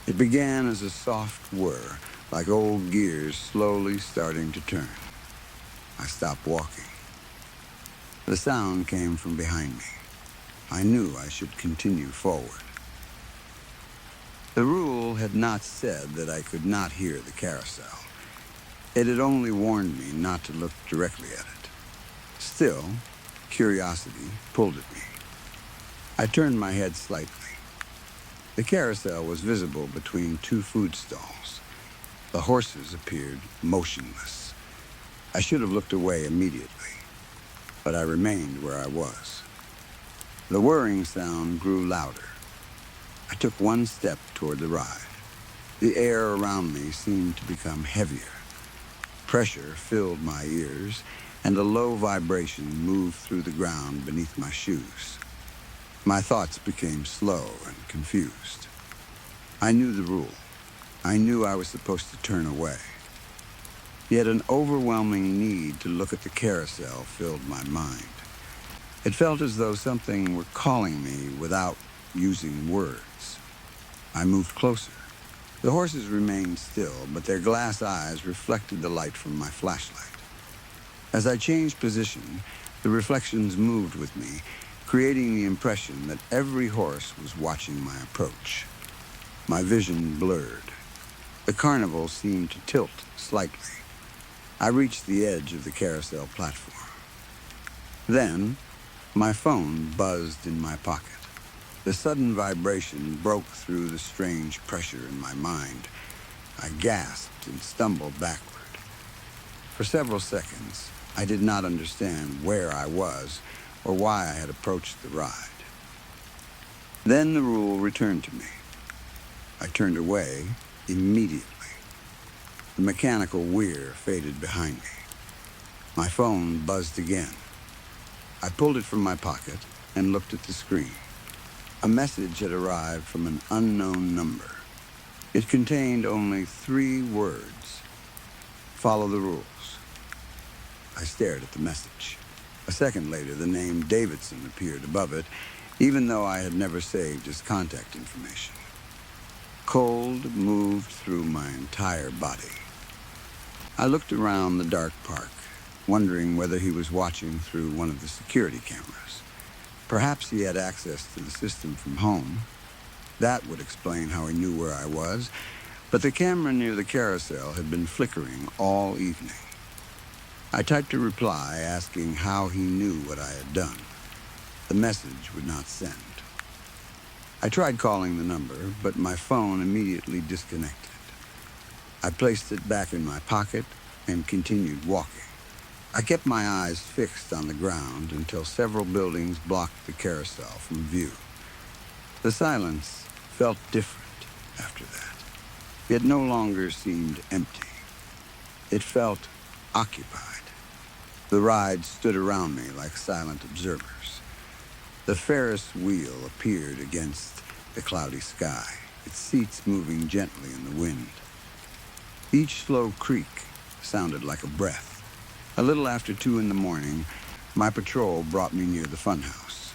It began as a soft whir, like old gears slowly starting to turn. I stopped walking. The sound came from behind me. I knew I should continue forward. The rule had not said that I could not hear the carousel. It had only warned me not to look directly at it. Still, curiosity pulled at me. I turned my head slightly. The carousel was visible between 2 food stalls. The horses appeared motionless. I should have looked away immediately, but I remained where I was. The whirring sound grew louder. I took one step toward the ride. The air around me seemed to become heavier. Pressure filled my ears, and a low vibration moved through the ground beneath my shoes. My thoughts became slow and confused. I knew the rule. I knew I was supposed to turn away. Yet an overwhelming need to look at the carousel filled my mind. It felt as though something were calling me without using words. I moved closer. The horses remained still, but their glass eyes reflected the light from my flashlight. As I changed position, the reflections moved with me, creating the impression that every horse was watching my approach. My vision blurred. The carnival seemed to tilt slightly. I reached the edge of the carousel platform. Then, my phone buzzed in my pocket. The sudden vibration broke through the strange pressure in my mind. I gasped and stumbled backward. For several seconds, I did not understand where I was or why I had approached the ride. Then the rule returned to me. I turned away immediately. The mechanical whir faded behind me. My phone buzzed again. I pulled it from my pocket and looked at the screen. A message had arrived from an unknown number. It contained only 3 words. Follow the rules. I stared at the message. A second later, the name Davidson appeared above it, even though I had never saved his contact information. Cold moved through my entire body. I looked around the dark park, wondering whether he was watching through one of the security cameras. Perhaps he had access to the system from home. That would explain how he knew where I was, but the camera near the carousel had been flickering all evening. I typed a reply asking how he knew what I had done. The message would not send. I tried calling the number, but my phone immediately disconnected. I placed it back in my pocket and continued walking. I kept my eyes fixed on the ground until several buildings blocked the carousel from view. The silence felt different after that. It no longer seemed empty. It felt occupied. The ride stood around me like silent observers. The Ferris wheel appeared against the cloudy sky, its seats moving gently in the wind. Each slow creak sounded like a breath. A little after 2 in the morning, my patrol brought me near the funhouse.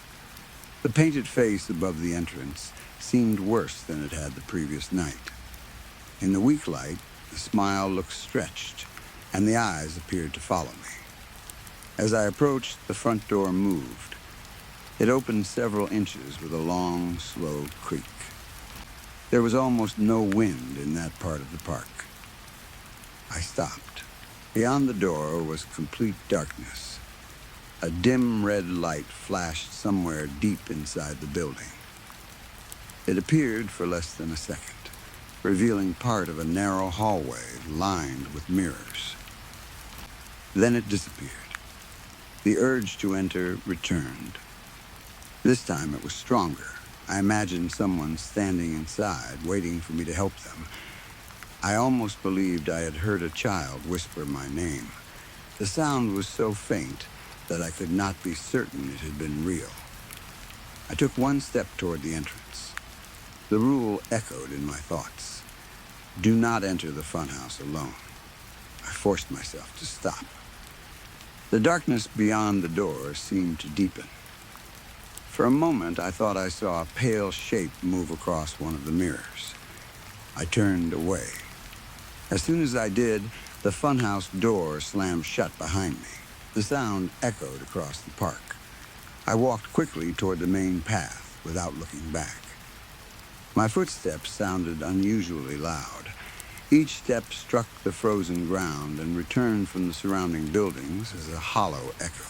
The painted face above the entrance seemed worse than it had the previous night. In the weak light, the smile looked stretched, and the eyes appeared to follow me. As I approached, the front door moved. It opened several inches with a long, slow creak. There was almost no wind in that part of the park. I stopped. Beyond the door was complete darkness. A dim red light flashed somewhere deep inside the building. It appeared for less than a second, revealing part of a narrow hallway lined with mirrors. Then it disappeared. The urge to enter returned. This time it was stronger. I imagined someone standing inside, waiting for me to help them. I almost believed I had heard a child whisper my name. The sound was so faint that I could not be certain it had been real. I took one step toward the entrance. The rule echoed in my thoughts. Do not enter the funhouse alone. I forced myself to stop. The darkness beyond the door seemed to deepen. For a moment, I thought I saw a pale shape move across one of the mirrors. I turned away. As soon as I did, the funhouse door slammed shut behind me. The sound echoed across the park. I walked quickly toward the main path without looking back. My footsteps sounded unusually loud. Each step struck the frozen ground and returned from the surrounding buildings as a hollow echo.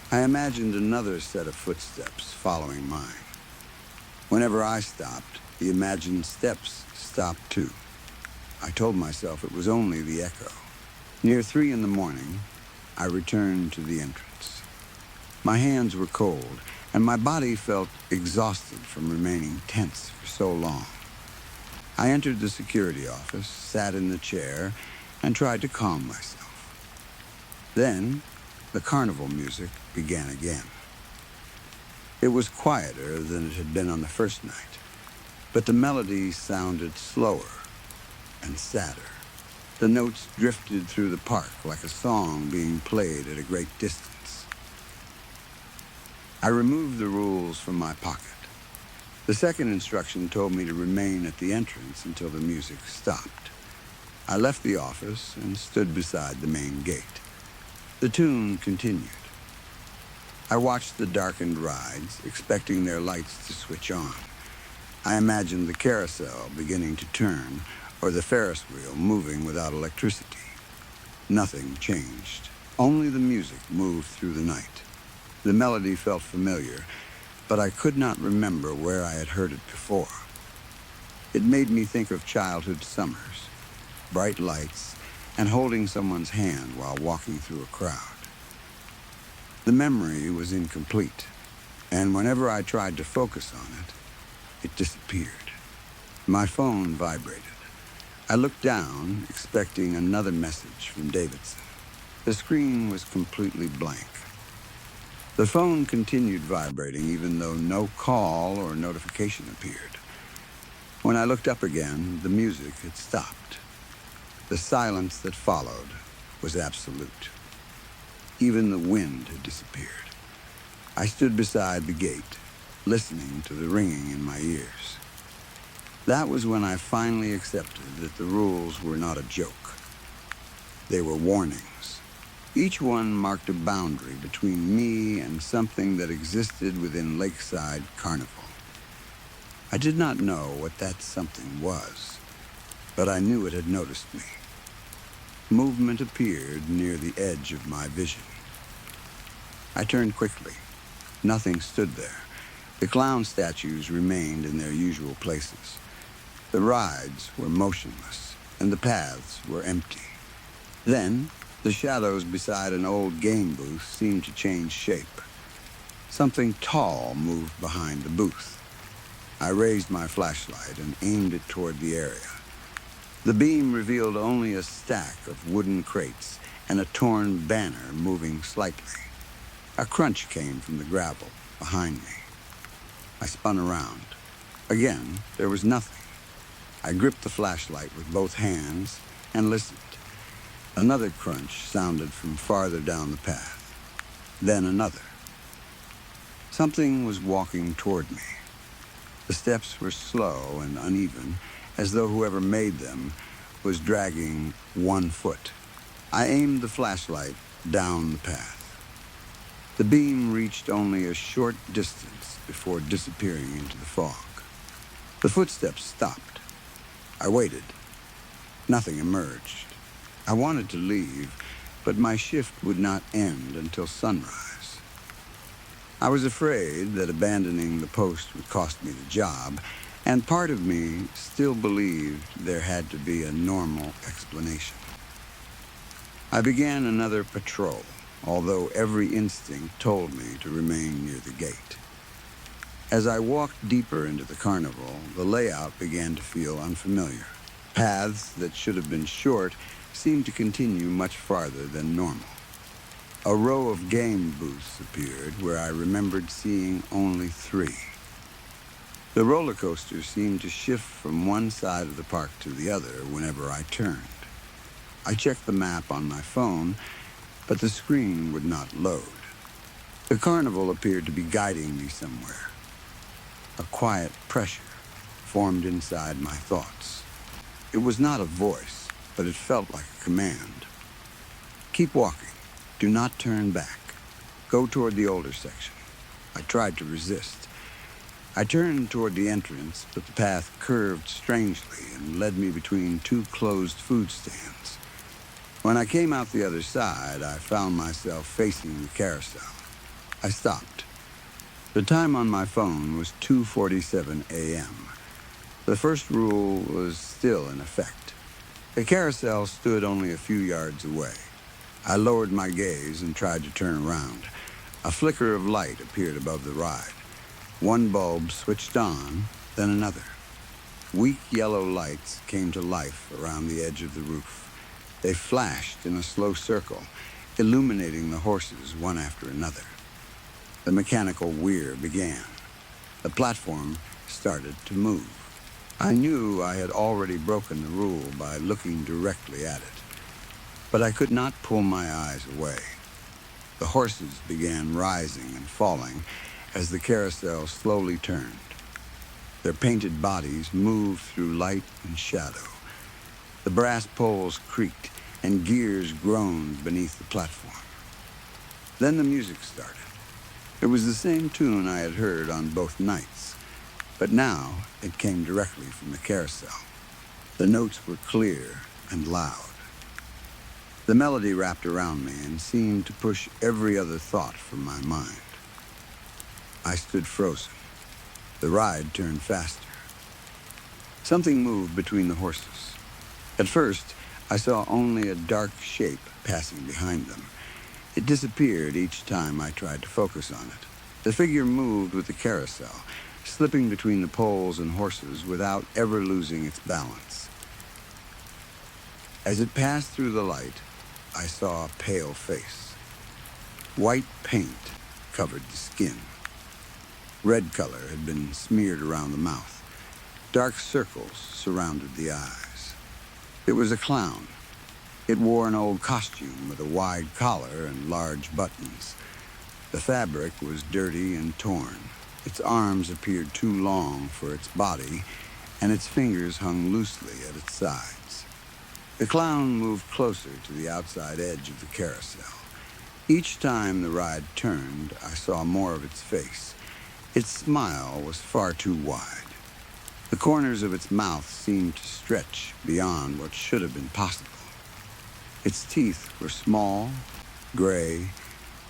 I imagined another set of footsteps following mine. Whenever I stopped, the imagined steps stopped too. I told myself it was only the echo. Near 3 in the morning, I returned to the entrance. My hands were cold, and my body felt exhausted from remaining tense for so long. I entered the security office, sat in the chair, and tried to calm myself. Then, the carnival music began again. It was quieter than it had been on the first night, but the melody sounded slower and sadder. The notes drifted through the park like a song being played at a great distance. I removed the rules from my pocket. The second instruction told me to remain at the entrance until the music stopped. I left the office and stood beside the main gate. The tune continued. I watched the darkened rides, expecting their lights to switch on. I imagined the carousel beginning to turn, or the Ferris wheel moving without electricity. Nothing changed. Only the music moved through the night. The melody felt familiar, but I could not remember where I had heard it before. It made me think of childhood summers, bright lights, and holding someone's hand while walking through a crowd. The memory was incomplete, and whenever I tried to focus on it, it disappeared. My phone vibrated. I looked down, expecting another message from Davidson. The screen was completely blank. The phone continued vibrating even though no call or notification appeared. When I looked up again, the music had stopped. The silence that followed was absolute. Even the wind had disappeared. I stood beside the gate, listening to the ringing in my ears. That was when I finally accepted that the rules were not a joke. They were warnings. Each one marked a boundary between me and something that existed within Lakeside Carnival. I did not know what that something was, but I knew it had noticed me. Movement appeared near the edge of my vision. I turned quickly. Nothing stood there. The clown statues remained in their usual places. The rides were motionless, and the paths were empty. Then, the shadows beside an old game booth seemed to change shape. Something tall moved behind the booth. I raised my flashlight and aimed it toward the area. The beam revealed only a stack of wooden crates and a torn banner moving slightly. A crunch came from the gravel behind me. I spun around. Again, there was nothing. I gripped the flashlight with both hands and listened. Another crunch sounded from farther down the path. Then another. Something was walking toward me. The steps were slow and uneven, as though whoever made them was dragging one foot. I aimed the flashlight down the path. The beam reached only a short distance before disappearing into the fog. The footsteps stopped. I waited. Nothing emerged. I wanted to leave, but my shift would not end until sunrise. I was afraid that abandoning the post would cost me the job, and part of me still believed there had to be a normal explanation. I began another patrol, although every instinct told me to remain near the gate. As I walked deeper into the carnival, the layout began to feel unfamiliar. Paths that should have been short seemed to continue much farther than normal. A row of game booths appeared where I remembered seeing only 3. The roller coaster seemed to shift from one side of the park to the other whenever I turned. I checked the map on my phone, but the screen would not load. The carnival appeared to be guiding me somewhere. A quiet pressure formed inside my thoughts. It was not a voice, but it felt like a command. Keep walking. Do not turn back. Go toward the older section. I tried to resist. I turned toward the entrance, but the path curved strangely and led me between 2 closed food stands. When I came out the other side, I found myself facing the carousel. I stopped. The time on my phone was 2:47 a.m. The first rule was still in effect. The carousel stood only a few yards away. I lowered my gaze and tried to turn around. A flicker of light appeared above the ride. One bulb switched on, then another. Weak yellow lights came to life around the edge of the roof. They flashed in a slow circle, illuminating the horses one after another. The mechanical whir began. The platform started to move. I knew I had already broken the rule by looking directly at it, but I could not pull my eyes away. The horses began rising and falling as the carousel slowly turned. Their painted bodies moved through light and shadow. The brass poles creaked and gears groaned beneath the platform. Then the music started. It was the same tune I had heard on both nights, but now it came directly from the carousel. The notes were clear and loud. The melody wrapped around me and seemed to push every other thought from my mind. I stood frozen. The ride turned faster. Something moved between the horses. At first, I saw only a dark shape passing behind them. It disappeared each time I tried to focus on it. The figure moved with the carousel, slipping between the poles and horses without ever losing its balance. As it passed through the light, I saw a pale face. White paint covered the skin. Red color had been smeared around the mouth. Dark circles surrounded the eyes. It was a clown. It wore an old costume with a wide collar and large buttons. The fabric was dirty and torn. Its arms appeared too long for its body, and its fingers hung loosely at its sides. The clown moved closer to the outside edge of the carousel. Each time the ride turned, I saw more of its face. Its smile was far too wide. The corners of its mouth seemed to stretch beyond what should have been possible. Its teeth were small, gray,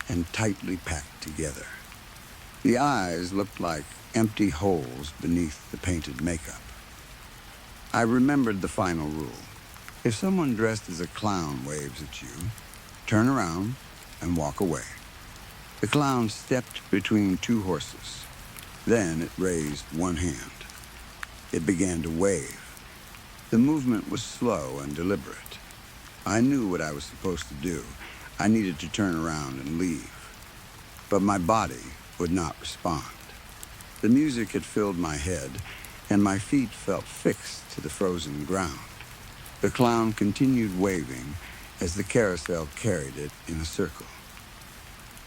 and tightly packed together. The eyes looked like empty holes beneath the painted makeup. I remembered the final rule. If someone dressed as a clown waves at you, turn around and walk away. The clown stepped between two horses. Then it raised one hand. It began to wave. The movement was slow and deliberate. I knew what I was supposed to do. I needed to turn around and leave. But my body would not respond. The music had filled my head, and my feet felt fixed to the frozen ground. The clown continued waving as the carousel carried it in a circle.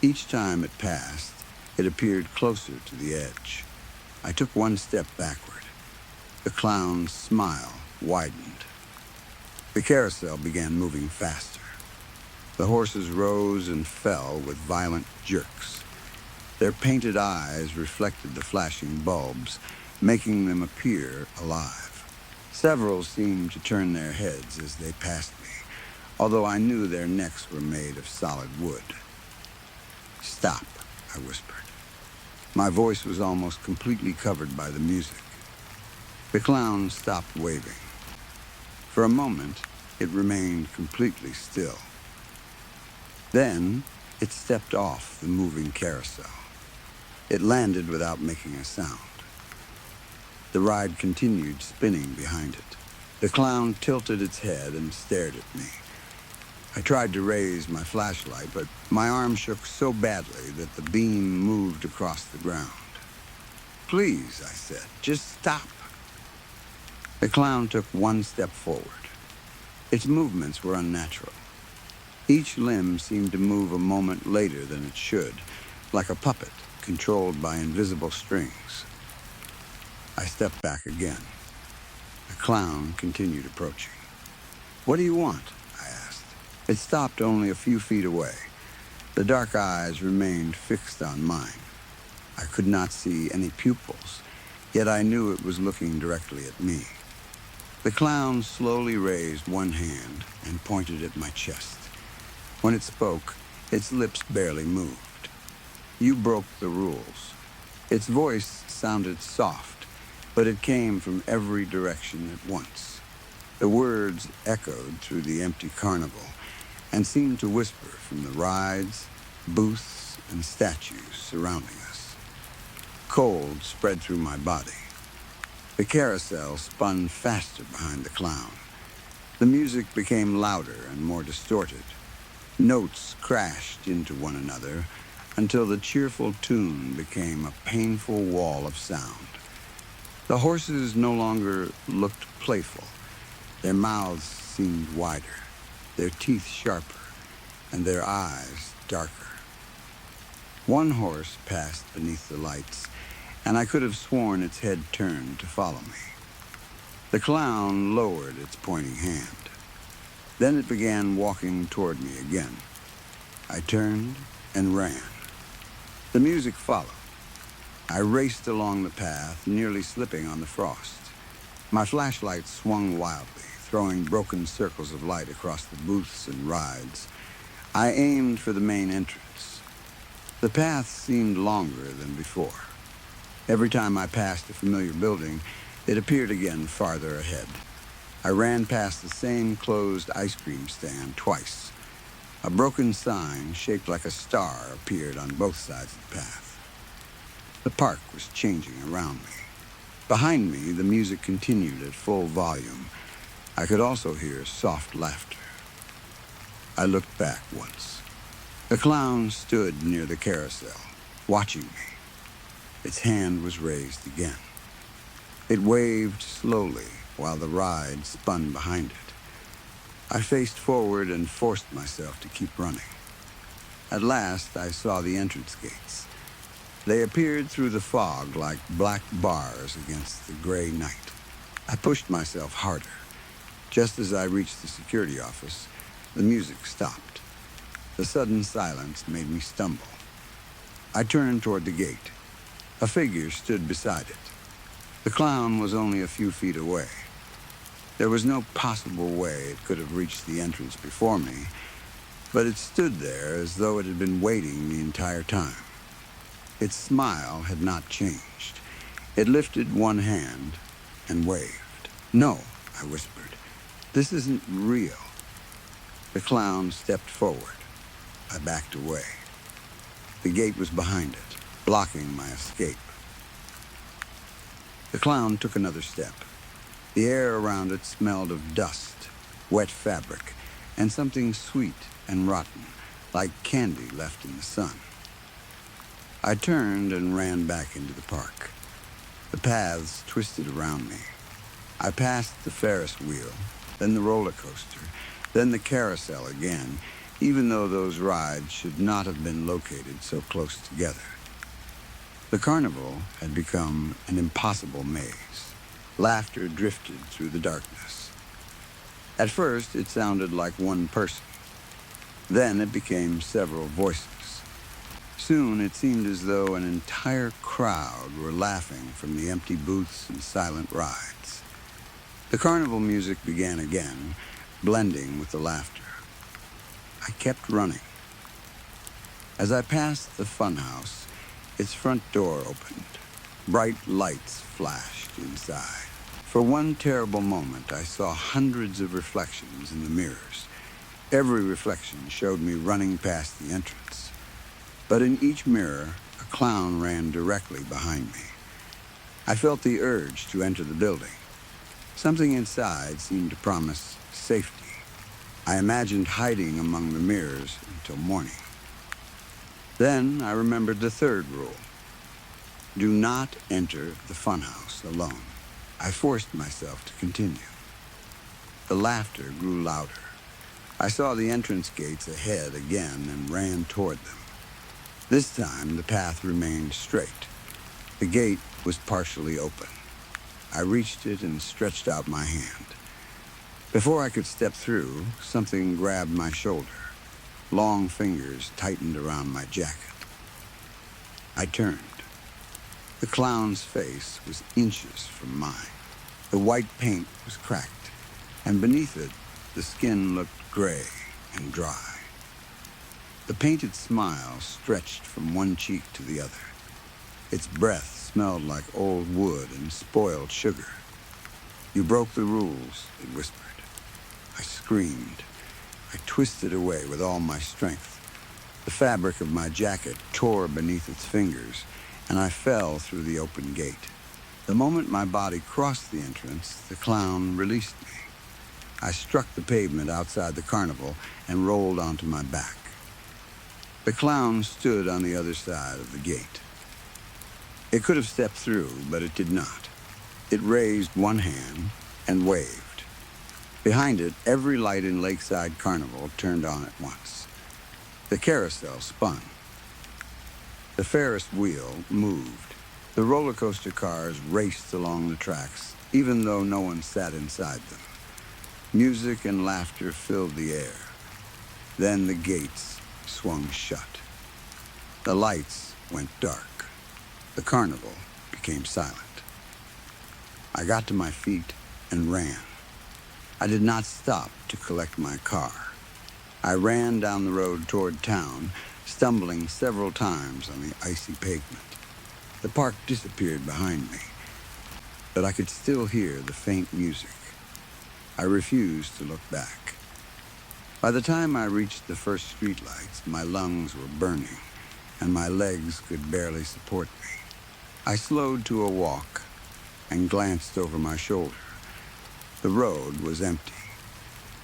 Each time it passed, it appeared closer to the edge. I took one step backward. The clown's smile widened. The carousel began moving faster. The horses rose and fell with violent jerks. Their painted eyes reflected the flashing bulbs, making them appear alive. Several seemed to turn their heads as they passed me, although I knew their necks were made of solid wood. "Stop," I whispered. My voice was almost completely covered by the music. The clown stopped waving. For a moment, it remained completely still. Then, it stepped off the moving carousel. It landed without making a sound. The ride continued spinning behind it. The clown tilted its head and stared at me. I tried to raise my flashlight, but my arm shook so badly that the beam moved across the ground. "Please," I said, "just stop." The clown took one step forward. Its movements were unnatural. Each limb seemed to move a moment later than it should, like a puppet controlled by invisible strings. I stepped back again. The clown continued approaching. "What do you want?" I asked. It stopped only a few feet away. The dark eyes remained fixed on mine. I could not see any pupils, yet I knew it was looking directly at me. The clown slowly raised one hand and pointed at my chest. When it spoke, its lips barely moved. "You broke the rules." Its voice sounded soft, but it came from every direction at once. The words echoed through the empty carnival and seemed to whisper from the rides, booths, and statues surrounding us. Cold spread through my body. The carousel spun faster behind the clown. The music became louder and more distorted. Notes crashed into one another until the cheerful tune became a painful wall of sound. The horses no longer looked playful. Their mouths seemed wider, their teeth sharper, and their eyes darker. One horse passed beneath the lights, and I could have sworn its head turned to follow me. The clown lowered its pointing hand. Then it began walking toward me again. I turned and ran. The music followed. I raced along the path, nearly slipping on the frost. My flashlight swung wildly, throwing broken circles of light across the booths and rides. I aimed for the main entrance. The path seemed longer than before. Every time I passed a familiar building, it appeared again farther ahead. I ran past the same closed ice cream stand twice. A broken sign shaped like a star appeared on both sides of the path. The park was changing around me. Behind me, the music continued at full volume. I could also hear soft laughter. I looked back once. The clown stood near the carousel, watching me. Its hand was raised again. It waved slowly while the ride spun behind it. I faced forward and forced myself to keep running. At last, I saw the entrance gates. They appeared through the fog like black bars against the gray night. I pushed myself harder. Just as I reached the security office, the music stopped. The sudden silence made me stumble. I turned toward the gate. A figure stood beside it. The clown was only a few feet away. There was no possible way it could have reached the entrance before me, but it stood there as though it had been waiting the entire time. Its smile had not changed. It lifted one hand and waved. "No," I whispered. "This isn't real." The clown stepped forward. I backed away. The gate was behind it, blocking my escape. The clown took another step. The air around it smelled of dust, wet fabric, and something sweet and rotten, like candy left in the sun. I turned and ran back into the park. The paths twisted around me. I passed the Ferris wheel, then the roller coaster, then the carousel again, even though those rides should not have been located so close together. The carnival had become an impossible maze. Laughter drifted through the darkness. At first, it sounded like one person. Then it became several voices. Soon, it seemed as though an entire crowd were laughing from the empty booths and silent rides. The carnival music began again, blending with the laughter. I kept running. As I passed the funhouse, its front door opened. Bright lights flashed inside. For one terrible moment, I saw hundreds of reflections in the mirrors. Every reflection showed me running past the entrance. But in each mirror, a clown ran directly behind me. I felt the urge to enter the building. Something inside seemed to promise safety. I imagined hiding among the mirrors until morning. Then I remembered the third rule. Do not enter the funhouse alone. I forced myself to continue. The laughter grew louder. I saw the entrance gates ahead again and ran toward them. This time, the path remained straight. The gate was partially open. I reached it and stretched out my hand. Before I could step through, something grabbed my shoulder. Long fingers tightened around my jacket. I turned. The clown's face was inches from mine. The white paint was cracked, and beneath it, the skin looked gray and dry. The painted smile stretched from one cheek to the other. Its breath smelled like old wood and spoiled sugar. "You broke the rules," it whispered. I screamed. I twisted away with all my strength. The fabric of my jacket tore beneath its fingers, and I fell through the open gate. The moment my body crossed the entrance, the clown released me. I struck the pavement outside the carnival and rolled onto my back. The clown stood on the other side of the gate. It could have stepped through, but it did not. It raised one hand and waved. Behind it, every light in Lakeside Carnival turned on at once. The carousel spun. The Ferris wheel moved. The roller coaster cars raced along the tracks, even though no one sat inside them. Music and laughter filled the air. Then the gates swung shut. The lights went dark. The carnival became silent. I got to my feet and ran. I did not stop to collect my car. I ran down the road toward town, stumbling several times on the icy pavement. The park disappeared behind me, but I could still hear the faint music. I refused to look back. By the time I reached the first streetlights, my lungs were burning, and my legs could barely support me. I slowed to a walk and glanced over my shoulder. The road was empty.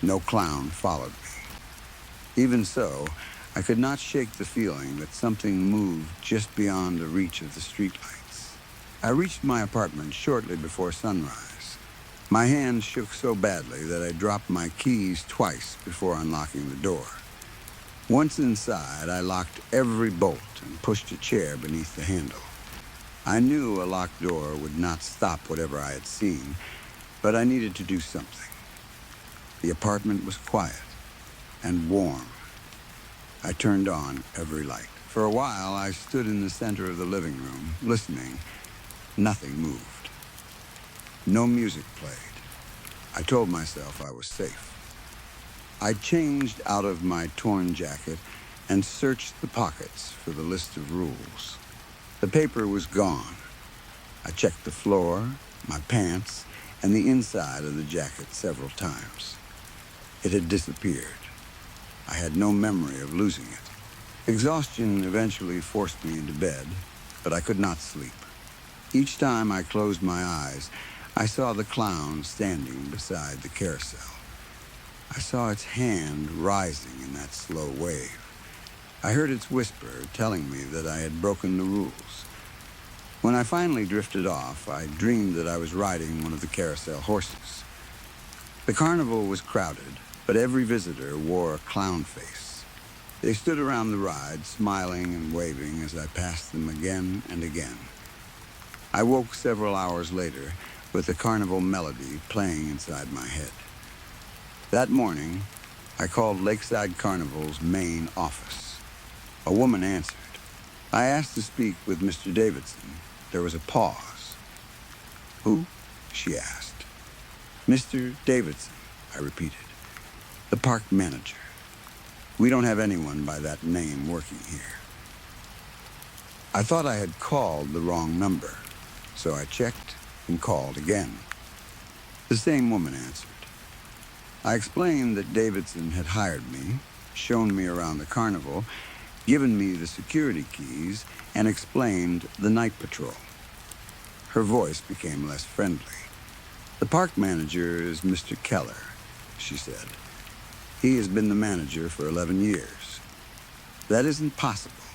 No clown followed me. Even so, I could not shake the feeling that something moved just beyond the reach of the streetlights. I reached my apartment shortly before sunrise. My hands shook so badly that I dropped my keys twice before unlocking the door. Once inside, I locked every bolt and pushed a chair beneath the handle. I knew a locked door would not stop whatever I had seen, but I needed to do something. The apartment was quiet and warm. I turned on every light. For a while, I stood in the center of the living room, listening. Nothing moved. No music played. I told myself I was safe. I changed out of my torn jacket and searched the pockets for the list of rules. The paper was gone. I checked the floor, my pants, and the inside of the jacket several times. It had disappeared. I had no memory of losing it. Exhaustion eventually forced me into bed, but I could not sleep. Each time I closed my eyes, I saw the clown standing beside the carousel. I saw its hand rising in that slow wave. I heard its whisper telling me that I had broken the rules. When I finally drifted off, I dreamed that I was riding one of the carousel horses. The carnival was crowded, but every visitor wore a clown face. They stood around the ride, smiling and waving as I passed them again and again. I woke several hours later with the carnival melody playing inside my head. That morning, I called Lakeside Carnival's main office. A woman answered. I asked to speak with Mr. Davidson. There was a pause. "Who?" she asked. "Mr. Davidson," I repeated. "The park manager. We don't have anyone by that name working here." I thought I had called the wrong number, so I checked and called again. The same woman answered. I explained that Davidson had hired me, shown me around the carnival, given me the security keys, and explained the night patrol. Her voice became less friendly. "The park manager is Mr. Keller," she said. "He has been the manager for 11 years. "That isn't possible,"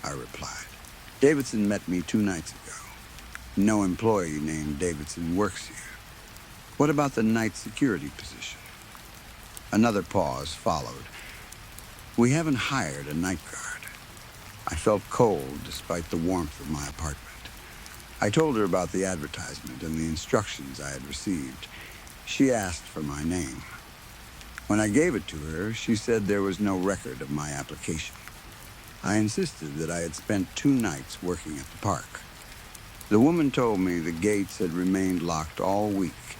I replied. "Davidson met me 2 nights ago. No employee named Davidson works here. What about the night security position?" Another pause followed. "We haven't hired a night guard." I felt cold despite the warmth of my apartment. I told her about the advertisement and the instructions I had received. She asked for my name. When I gave it to her, she said there was no record of my application. I insisted that I had spent 2 nights working at the park. The woman told me the gates had remained locked all week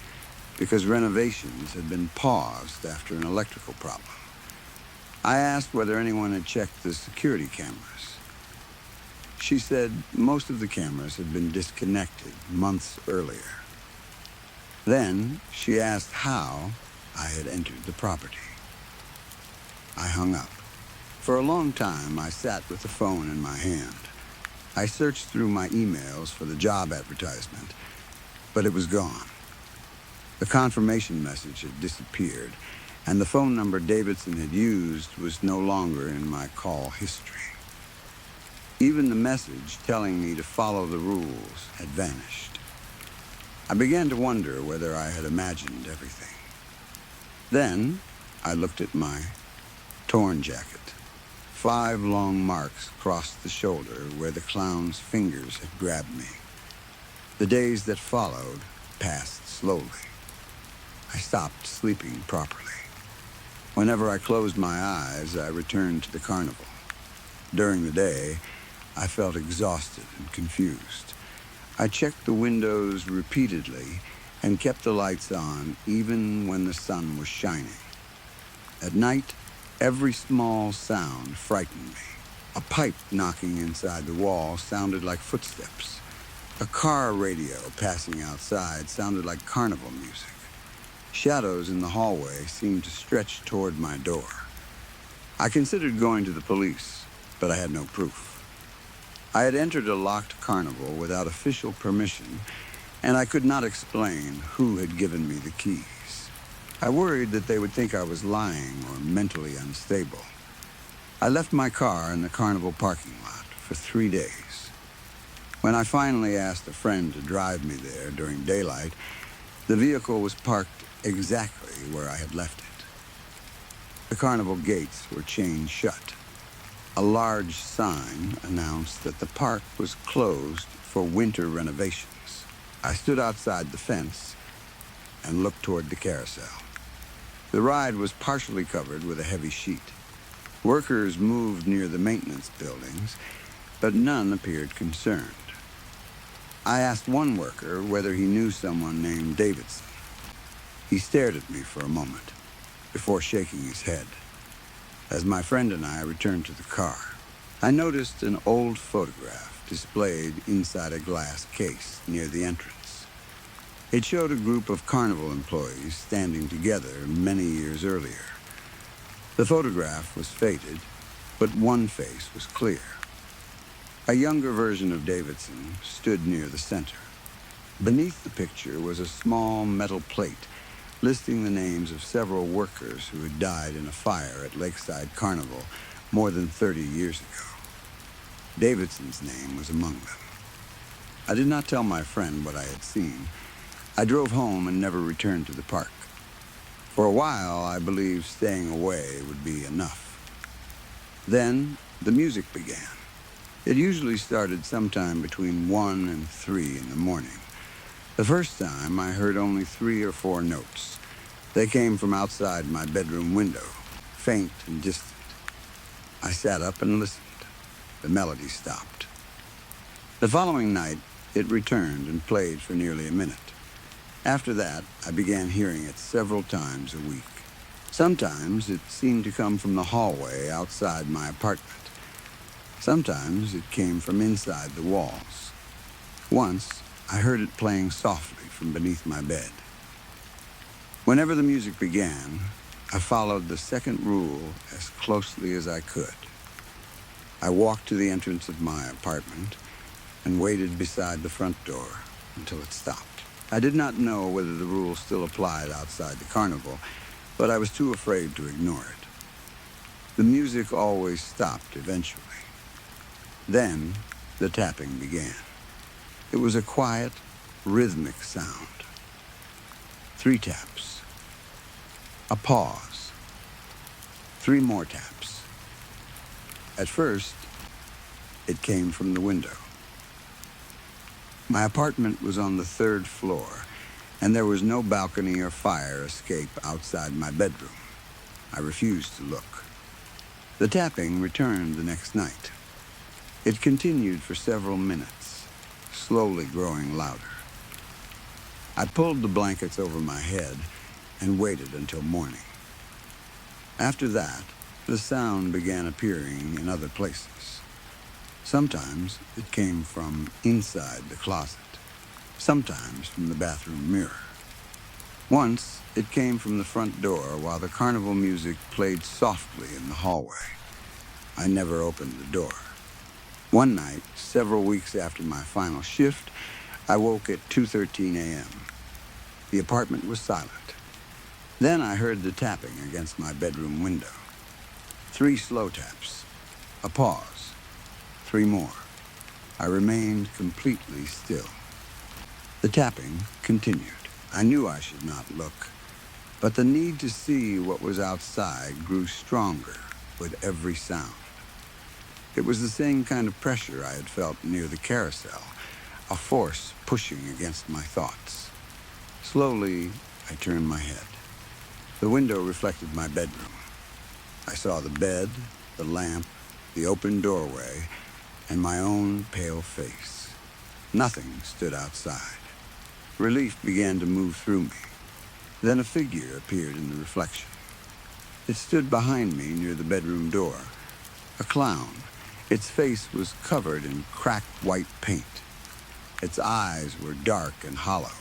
because renovations had been paused after an electrical problem. I asked whether anyone had checked the security cameras. She said most of the cameras had been disconnected months earlier. Then she asked how I had entered the property. I hung up. For a long time, I sat with the phone in my hand. I searched through my emails for the job advertisement, but it was gone. The confirmation message had disappeared, and the phone number Davidson had used was no longer in my call history. Even the message telling me to follow the rules had vanished. I began to wonder whether I had imagined everything. Then I looked at my torn jacket. 5 long marks crossed the shoulder where the clown's fingers had grabbed me. The days that followed passed slowly. I stopped sleeping properly. Whenever I closed my eyes, I returned to the carnival. During the day, I felt exhausted and confused. I checked the windows repeatedly and kept the lights on even when the sun was shining. At night, every small sound frightened me. A pipe knocking inside the wall sounded like footsteps. A car radio passing outside sounded like carnival music. Shadows in the hallway seemed to stretch toward my door. I considered going to the police, but I had no proof. I had entered a locked carnival without official permission, and I could not explain who had given me the keys. I worried that they would think I was lying or mentally unstable. I left my car in the carnival parking lot for 3 days. When I finally asked a friend to drive me there during daylight, the vehicle was parked exactly where I had left it. The carnival gates were chained shut. A large sign announced that the park was closed for winter renovations. I stood outside the fence and looked toward the carousel. The ride was partially covered with a heavy sheet. Workers moved near the maintenance buildings, but none appeared concerned. I asked one worker whether he knew someone named Davidson. He stared at me for a moment before shaking his head. As my friend and I returned to the car, I noticed an old photograph displayed inside a glass case near the entrance. It showed a group of carnival employees standing together many years earlier. The photograph was faded, but one face was clear. A younger version of Davidson stood near the center. Beneath the picture was a small metal plate listing the names of several workers who had died in a fire at Lakeside Carnival more than 30 years ago. Davidson's name was among them. I did not tell my friend what I had seen. I drove home and never returned to the park. For a while, I believed staying away would be enough. Then, the music began. It usually started sometime between 1 and 3 in the morning. The first time, I heard only 3 or 4 notes. They came from outside my bedroom window, faint and distant. I sat up and listened. The melody stopped. The following night, it returned and played for nearly a minute. After that, I began hearing it several times a week. Sometimes it seemed to come from the hallway outside my apartment. Sometimes it came from inside the walls. Once, I heard it playing softly from beneath my bed. Whenever the music began, I followed the second rule as closely as I could. I walked to the entrance of my apartment and waited beside the front door until it stopped. I did not know whether the rule still applied outside the carnival, but I was too afraid to ignore it. The music always stopped eventually. Then the tapping began. It was a quiet, rhythmic sound. 3 taps. A pause. 3 more taps. At first, it came from the window. My apartment was on the 3rd floor, and there was no balcony or fire escape outside my bedroom. I refused to look. The tapping returned the next night. It continued for several minutes, slowly growing louder. I pulled the blankets over my head and waited until morning. After that, the sound began appearing in other places. Sometimes it came from inside the closet, sometimes from the bathroom mirror. Once, it came from the front door while the carnival music played softly in the hallway. I never opened the door. One night, several weeks after my final shift, I woke at 2:13 a.m. The apartment was silent. Then I heard the tapping against my bedroom window. 3 slow taps. A pause. 3 more. I remained completely still. The tapping continued. I knew I should not look, but the need to see what was outside grew stronger with every sound. It was the same kind of pressure I had felt near the carousel, a force pushing against my thoughts. Slowly, I turned my head. The window reflected my bedroom. I saw the bed, the lamp, the open doorway, and my own pale face. Nothing stood outside. Relief began to move through me. Then a figure appeared in the reflection. It stood behind me near the bedroom door. A clown. Its face was covered in cracked white paint. Its eyes were dark and hollow.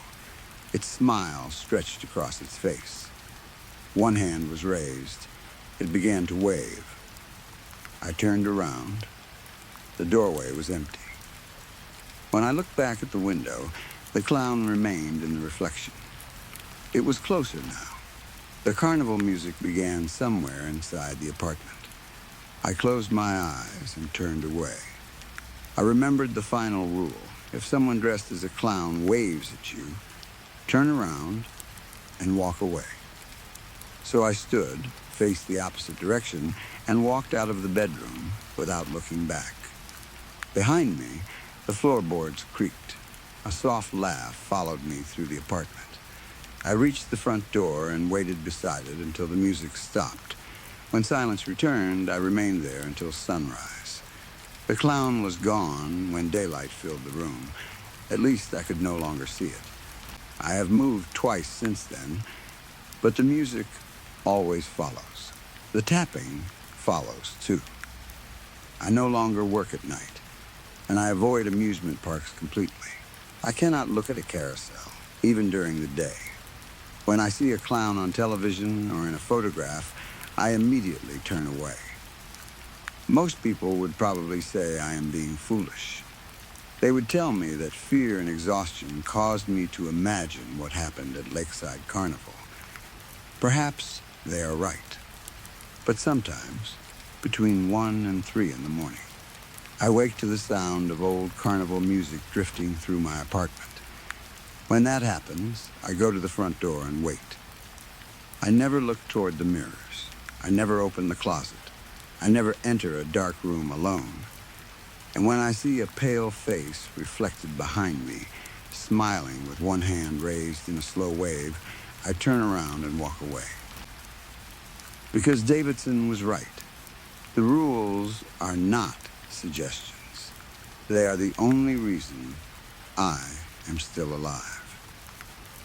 Its smile stretched across its face. One hand was raised. It began to wave. I turned around. The doorway was empty. When I looked back at the window, the clown remained in the reflection. It was closer now. The carnival music began somewhere inside the apartment. I closed my eyes and turned away. I remembered the final rule. If someone dressed as a clown waves at you, turn around and walk away. So I stood, faced the opposite direction, and walked out of the bedroom without looking back. Behind me, the floorboards creaked. A soft laugh followed me through the apartment. I reached the front door and waited beside it until the music stopped. When silence returned, I remained there until sunrise. The clown was gone when daylight filled the room. At least I could no longer see it. I have moved twice since then, but the music always follows. The tapping follows, too. I no longer work at night, and I avoid amusement parks completely. I cannot look at a carousel, even during the day. When I see a clown on television or in a photograph, I immediately turn away. Most people would probably say I am being foolish. They would tell me that fear and exhaustion caused me to imagine what happened at Lakeside Carnival. Perhaps they are right. But sometimes, between 1 and 3 in the morning, I wake to the sound of old carnival music drifting through my apartment. When that happens, I go to the front door and wait. I never look toward the mirrors. I never open the closet. I never enter a dark room alone. And when I see a pale face reflected behind me, smiling with one hand raised in a slow wave, I turn around and walk away. Because Davidson was right. The rules are not suggestions. They are the only reason I am still alive.